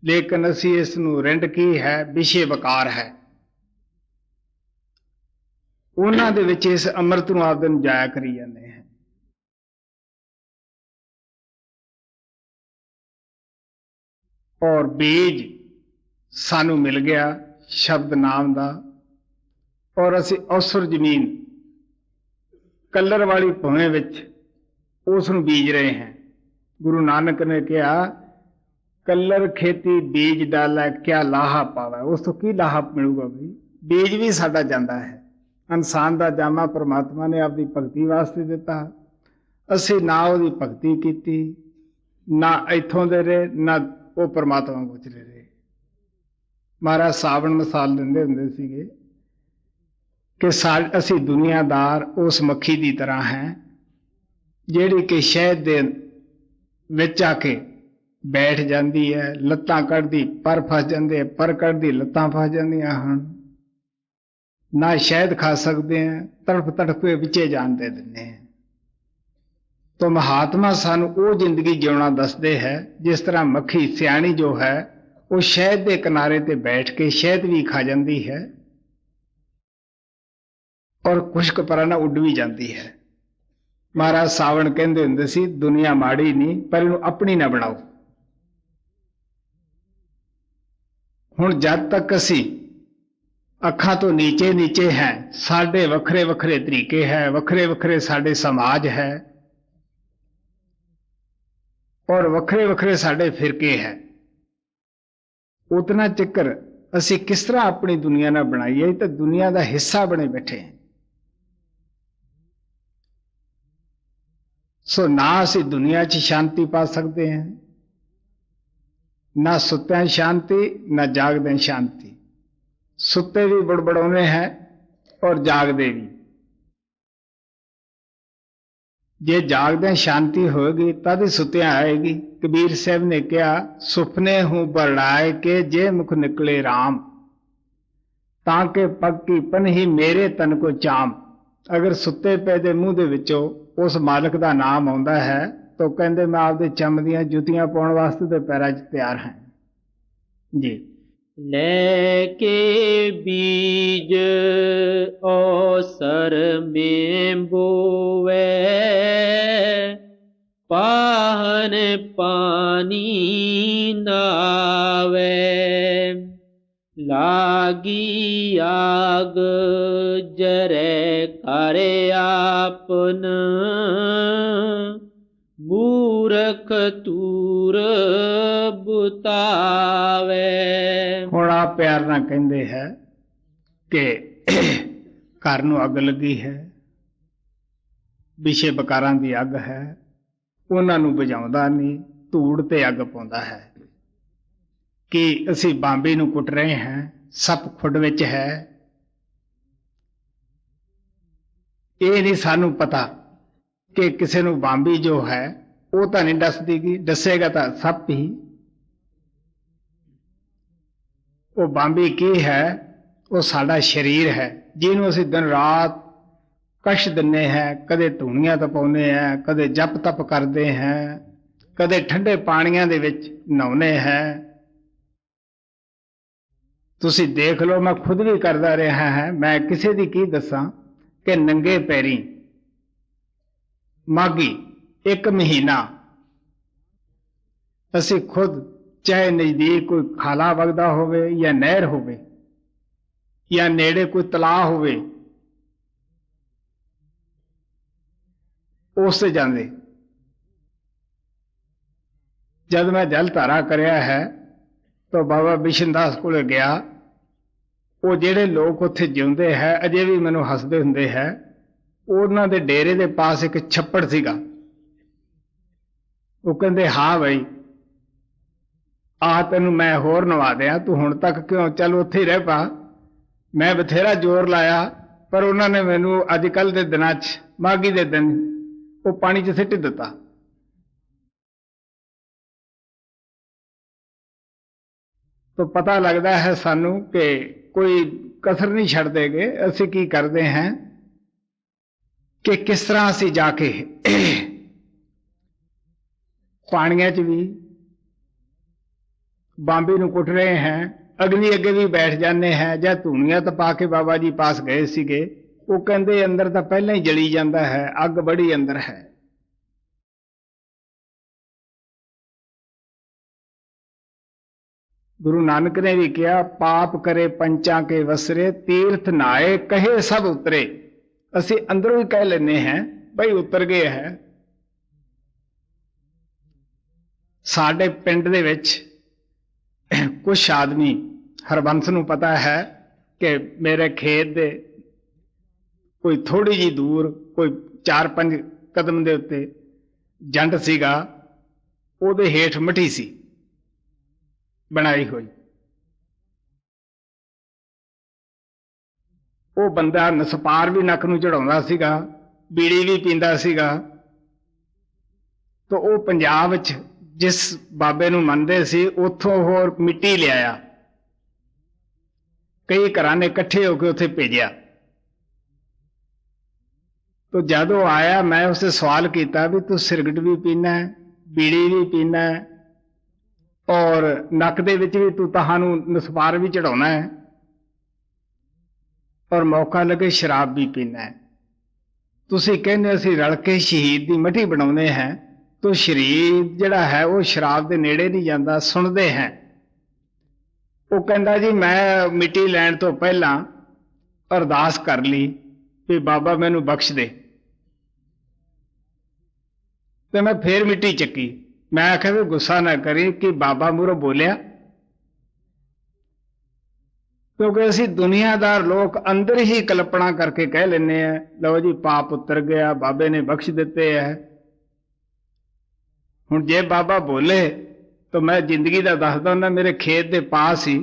ਲੇਕਿਨ ਅਸੀਂ ਇਸ ਨੂੰ ਰਿੰਡ ਕੀ ਹੈ, ਵਿਸ਼ੇ ਵਕਾਰ ਹੈ। ਉਹਨਾਂ ਦੇ ਵਿੱਚ ਇਸ ਅੰਮ੍ਰਿਤ ਨੂੰ ਆਪਦੇ ਨੂੰ ਜਾਇਆ ਕਰੀ ਜਾਂਦੇ ਹੈ। ਔਰ ਬੀਜ ਸਾਨੂੰ ਮਿਲ ਗਿਆ ਸ਼ਬਦ ਨਾਮ ਦਾ, ਔਰ ਅਸੀਂ ਅਵਸਰ ਜ਼ਮੀਨ ਕੱਲਰ ਵਾਲੀ ਭੂਮੀ ਵਿੱਚ ਉਸ ਨੂੰ ਬੀਜ ਰਹੇ ਹਾਂ। ਗੁਰੂ ਨਾਨਕ ਨੇ ਕਿਹਾ, ਕੱਲਰ ਖੇਤੀ ਬੀਜ ਡਾਲਾ ਕਿਆ ਲਾਹਾ ਪਾਵਾ। ਉਸ ਤੋਂ ਕੀ ਲਾਹਾ ਮਿਲੂਗਾ ਬਈ? ਬੀਜ ਵੀ ਸਾਡਾ ਜਾਂਦਾ ਹੈ। ਇਨਸਾਨ ਦਾ ਜਾਮਾ ਪਰਮਾਤਮਾ ਨੇ ਆਪਦੀ ਭਗਤੀ ਵਾਸਤੇ ਦਿੱਤਾ, ਅਸੀਂ ਨਾ ਉਹਦੀ ਭਗਤੀ ਕੀਤੀ, ਨਾ ਇੱਥੋਂ ਦੇ ਰਹੇ, ਨਾ ਉਹ ਪਰਮਾਤਮਾ ਗੁਜ਼ਰੇ ਰਹੇ। ਮਹਾਰਾਜ ਸਾਵਣ ਮਿਸਾਲ ਦਿੰਦੇ ਹੁੰਦੇ ਸੀਗੇ ਕਿ ਅਸੀਂ ਦੁਨੀਆਦਾਰ ਉਸ ਮੱਖੀ ਦੀ ਤਰ੍ਹਾਂ ਹੈ ਜਿਹੜੀ ਕਿ ਸ਼ਹਿਦ ਦੇ ਵਿੱਚ ਆ ਕੇ ਬੈਠ ਜਾਂਦੀ ਹੈ, ਲੱਤਾਂ ਕੱਢਦੀ ਪਰ ਫਸ ਜਾਂਦੇ, ਪਰ ਕੱਢਦੀ ਲੱਤਾਂ ਫਸ ਜਾਂਦੀਆਂ ਹਨ, ਨਾ ਸ਼ਹਿਦ ਖਾ ਸਕਦੇ हैं, ਤੜਫ ਤੜਫ ਕੇ ਵਿੱਚੇ ਜਾਣ ਦੇ ਦਿੰਦੇ हैं। तो महात्मा सानू वो जिंदगी जिउना दसदे है जिस तरह मक्खी सियाणी जो है वो शहद के किनारे ते बैठ के शहद भी खा जाती है और खुश्क परा ना उड भी जाती है। महाराज सावण कहते हुंदे सी दुनिया माड़ी नहीं पर इहनूं अपनी ना बनाओ। हुण जद तक असी अखां तो नीचे नीचे हैं, साडे वखरे वखरे तरीके है, वखरे वखरे साडे समाज है और वखरे वखरे साडे फिरके है, उतना चिकर असी किस तरह अपनी दुनिया ना बनाईए। तो दुनिया का हिस्सा बने बैठे हैं। सो ना असी दुनिया च शांति पा सकते हैं, ना सुत्ते शांति ना जागदे शांति। सुत्ते भी बड़बड़ाने हैं और जागदे भी। जे जागदे शांति होगी तद ही सुत्या आएगी। कबीर साहब ने कहा सुपने हूं बरड़ाए के जे मुख निकले राम, ताके पग की पन ही मेरे तन को चाम। अगर सुत्ते पे दे मुंह दे विचों उस मालिक दा नाम आउंदा है तो कहंदे मैं आपदे चम दियां जुतियां पाउण वास्ते ते पैरां 'च तैयार हैं जी। लेके बीज अवसर में बोवे, पाहन पानी नावे। लागी आग जरे करे आपन, मूरख तूर बुतावे। हुण आप प्यार ना कहंदे है कि घर नूं अग लगी है, विषे बकारां दी अग है, उन्हां नूं बुझाउंदा नहीं, धूड़ ते अग पाउंदा है। कि असी बांबी नूं कुट रहे हैं, सप खुड विच है, ये नहीं सानू पता कि किसी नूं बांबी जो है वो तो नहीं दस देगी, दसेगा तो सप ही। वो बांबी की है, वो साडा शरीर है जिन्हों असी दिन रात कष्ट दिने हैं। कदे धूणियां तपाउने हैं, कदे जप तप करते हैं, कदे ठंडे पानियां दे विच नहाउने हैं। तुसी देख लो, मैं खुद भी करता रहा है। मैं किसी दी की दसां कि नंगे पैरी माघी एक महीना असी खुद चाहे नजदीक कोई खाला वगदा होवे या नहर होवे या नेड़े कोई तलाह होवे उस से जांदे। जब मैं जल धारा करया है तो बाबा बिशनदास कोले गया। वो जेड़े लोग उत्थे जिउंदे है अजे भी मैनूं हसदे हुंदे है। उन्हां दे डेरे दे पास एक छप्पड़ सीगा। वो कहंदे हाँ बई आ तैनूं मैं होर नवा दियां, तू हुण तक क्यों, चल उत्थे ही रह पा। मैं बथेरा जोर लाया पर उन्होंने मैनूं अजकल दे दिनां च माघी दे दिन वो पानी च सिट दिता। तो पता लगता है सानू कि कोई कसर नहीं छड़ देगे। असी की करते हैं कि किस तरह असी जाके पानिया च भी बांबी नूं कुट रहे हैं, अग्नि अगे भी बैठ जाने हैं। ਜਾਂ ਧੂਣੀਆਂ तपा के बाबा जी पास गए सीगे, वो कहते अंदर तो पहले ही जली जाता है, अग बड़ी अंदर है। गुरु नानक ने भी कहा पाप करे पंचा के वसरे, तीर्थ नाए कहे सब उतरे। असी अंदरों ही कह लेने हैं भाई उतर गए है। साडे पिंड दे विच कुछ आदमी हरबंस नूं पता है कि मेरे खेत दे कोई थोड़ी जी दूर कोई 4-5 कदम दे उत्ते जंड सीगा, उहदे हेठ मठी सी बनाई हुई। वो बंदा नसपार भी नक नूं चढ़ाउंदा सीगा, बीड़ी भी पींदा सीगा। तो वो पंजाब विच जिस बाबे नूं मनदे सी उत्थों होर मिट्टी लिआया, कई घरां ने इकट्ठे होकर उत्थे भेजिया। तो जब वो आया मैं उससे सवाल किया भी तू सिगरट भी पीना है, बीड़ी भी पीना है और नक दे विच भी तू तहानू नसवार भी चढ़ाना है और मौका लगे शराब भी पीना है। तुसीं कहंदे असीं रल के शहीद की मठी बनाउंदे हैं, तो शरीर जिहड़ा है वो शराब के नेड़े नहीं जाता, सुनते हैं। वो कहंदा जी मैं मिट्टी लैण तो पहला अरदास कर ली भी बाबा मैनू बख्श दे, तो मैं फिर मिट्टी चक्की। मैं आख्या भी गुस्सा ना करी कि बाबा मूहरों बोलिया, क्योंकि असी दुनियादार लोग अंदर ही कल्पना करके कह लेने हैं लो जी पाप उतर गया, बाबे ने बख्श दिते है। हुण जे बाबा बोले तो मैं जिंदगी का दसदा हुंदा, मेरे खेत के पास ही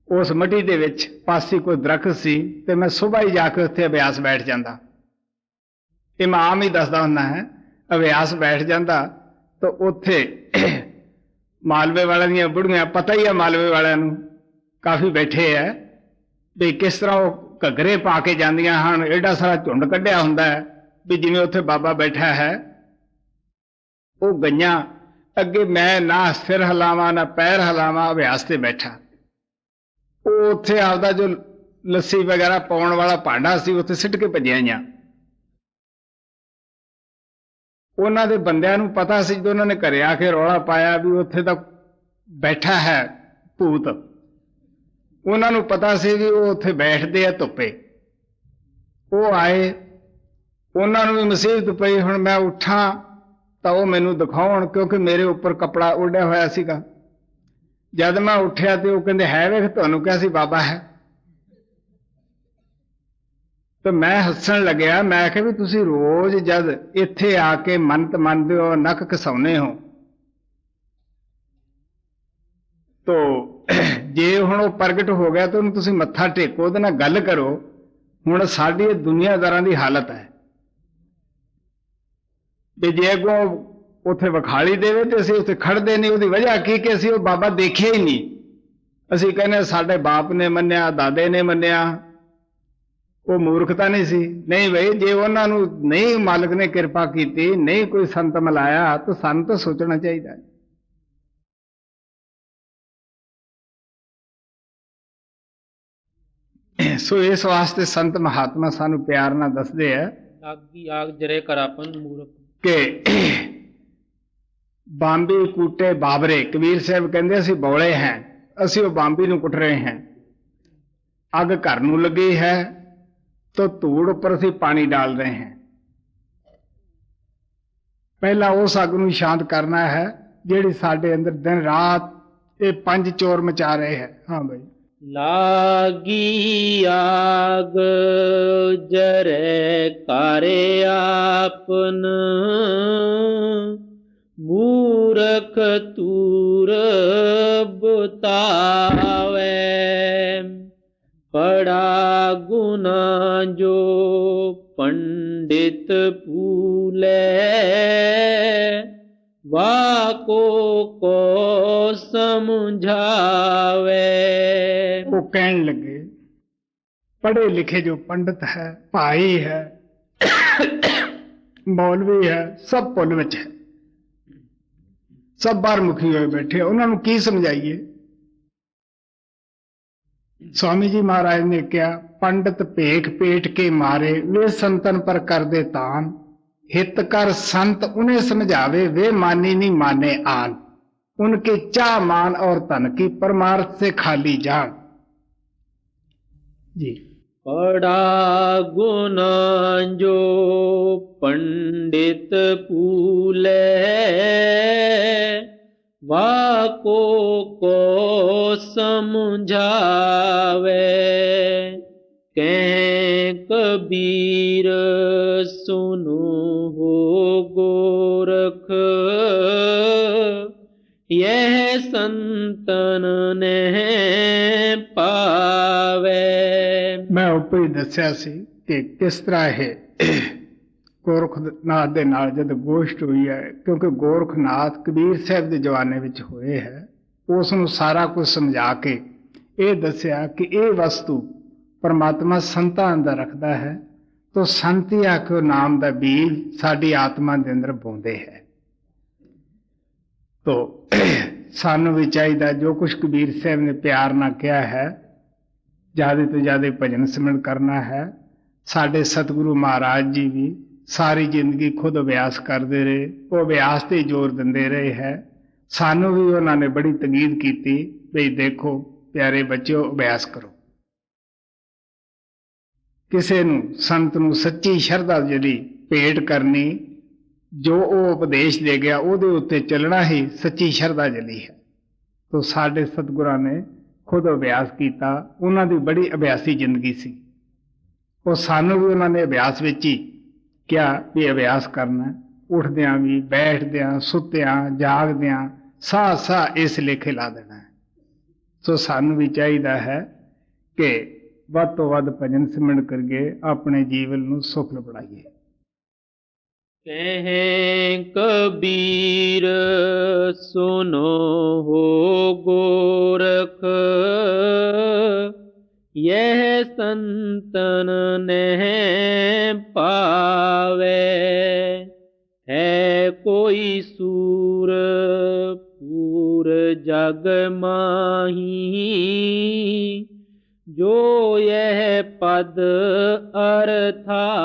उस मट्टी दे विच पासी कोई दरख्त सी, ते मैं सुबह ही जाके उत्थे अभ्यास बैठ जांदा। ये मैं आम ही दसदा हुंदा है, अभ्यास बैठ जाता तो उत्थे मालवे वाले दियां बुढ़ियां, पता ही है मालवे वालियां नूं काफी बैठे है भी किस तरह वो घगरे पा के जांदियां हन, एडा सारा झुंड कढ़िया हुंदा है भी जिवें उत्थे बाबा बैठा है। वो गईयां अगे मैं ना सिर हिलावा ना पैर हिलावा, अभ्यास ते बैठा। वो उत्थे आपदा जो लस्सी वगैरह पाउण वाला भांडा सी उत्थे सिੱਟ के भजियां। उन्हां दे बंदियां नूं पता सी, जो उन्होंने घरे आके रौला पाया भी उत्थे तां बैठा है भूत, उन्हां नूं पता सी भी वो उत्थे बैठदे आ धुप्पे। वो आए, उन्हां नूं भी मुसीबत पई। हुण मैं उठा तां वो मैनूं दिखाउण, क्योंकि मेरे उपर कपड़ा उड़िया होया सीगा। जद मैं उठिया तो वो कहंदे है वेख तुहानूं किहा सी बाबा है। तो मैं हसन लग्या, मैं आख्या भी तुसीं रोज जद इत्थे आके मनत मनदे हो, नक घसाउने हो, तो जे हुण वो प्रगट हो गया तो उन्हें तुसीं मत्था टेको, उहदे नाल गल करो। हुण साडी दुनियादारां दी हालत है भी जे अगों उत्थे विखाली देवे तो असीं उत्थे खड़दे नहीं। उहदी वजह की कि असीं वो बाबा देखिया ही नहीं। असीं कहने साडे बाप ने मन्निया, दादे ने मन्निया, वो मूर्खता नहीं सी। नहीं भाई, जे उन्हां नूं नहीं मालिक ने किरपा कीती, नहीं कोई संत मिलाया, तो सानूं तो सोचना चाहिए। सो इस वास्ते संत महात्मा सानू प्यार नाल दसदे है लागी आग जरे करापन मूर्ख कि बांबी कूटे बाबरे। कबीर साहब कहंदे असीं बौले हैं, असीं वो बांबी नूं कुट रहे हैं। अग घर नूं लगी है तो धूड़ उपर असीं पानी डाल रहे हैं। पहला उस अग नूं शांत करना है जिहड़ी साडे अंदर दिन रात ये पंज चोर मचा रहे हैं। हाँ भाई, लागी आग जरे कारे आपन मूरख तूर बुतावे बड़ा गुना जो पंडित पूले वाको को समझावे। वो कहने लगे पढ़े लिखे जो पंडित है, भाई है, मौलवी है, सब पुल विच है, सब बाहर मुखी हुए बैठे, उन्होंने की समझाइए। स्वामी जी महाराज ने कहा पंडित भेख पेट के मारे वे संतन पर कर दे तान, हित कर संत उन्हें समझावे वे मानी नहीं माने आन, उनके चाह मान और तन की परमार्थ से खाली जान। जी, बड़ा गुना जो पंडित पूले वाको को समझावे कह कबीर सुनो हो गोरख यह संतन ने पावे। मैं ऊपर ही दस्या सी कि किस तरह है गोरखनाथ दे नाल जद गोष्ट हुई है, क्योंकि गोरखनाथ कबीर साहब के जमाने विच होए है। उसनूं सारा कुछ समझा के ये दस्या कि ये वस्तु परमात्मा संतां अंदर रखता है, तो संति आखो नाम का बीज साडी आत्मा के अंदर बोंदे है। तो सानू भी चाहिए जो कुछ कबीर साहब ने प्यार ना किया है, ज्यादा तो ज्यादा भजन सिमरन करना है। साडे सतगुरु महाराज जी भी सारी जिंदगी खुद अभ्यास करते रहे, वो अभ्यास ते जोर देंदे रहे है। सानू भी उन्होंने बड़ी तकीद की भी देखो प्यारे बच्चों अभ्यास करो। किसी नू संत नू सच्ची शरधा जी भेंट करनी, जो वो उपदेश दे गया उहदे उत्ते चलना ही सच्ची शरधा जली है। तो साडे सतगुरां ने खुद अभ्यास किया, उन्हां दी बड़ी अभ्यासी जिंदगी सी। वो सानू भी उन्होंने अभ्यास विच ही क्या भी अभ्यास करना, उठद्या भी, बैठद्या, सुत्या, जागद्या, साह साह इस लेखे ला देना है। सो सानू भी चाहिए है कि वध तो वध भजन सिमरन करके अपने जीवन नू सुखल बनाइए। कहें कबीर सुनो हो गोरख, यह संतन ने पावे। है कोई सूर पूर जग माही, जो यह पद अर्थावे।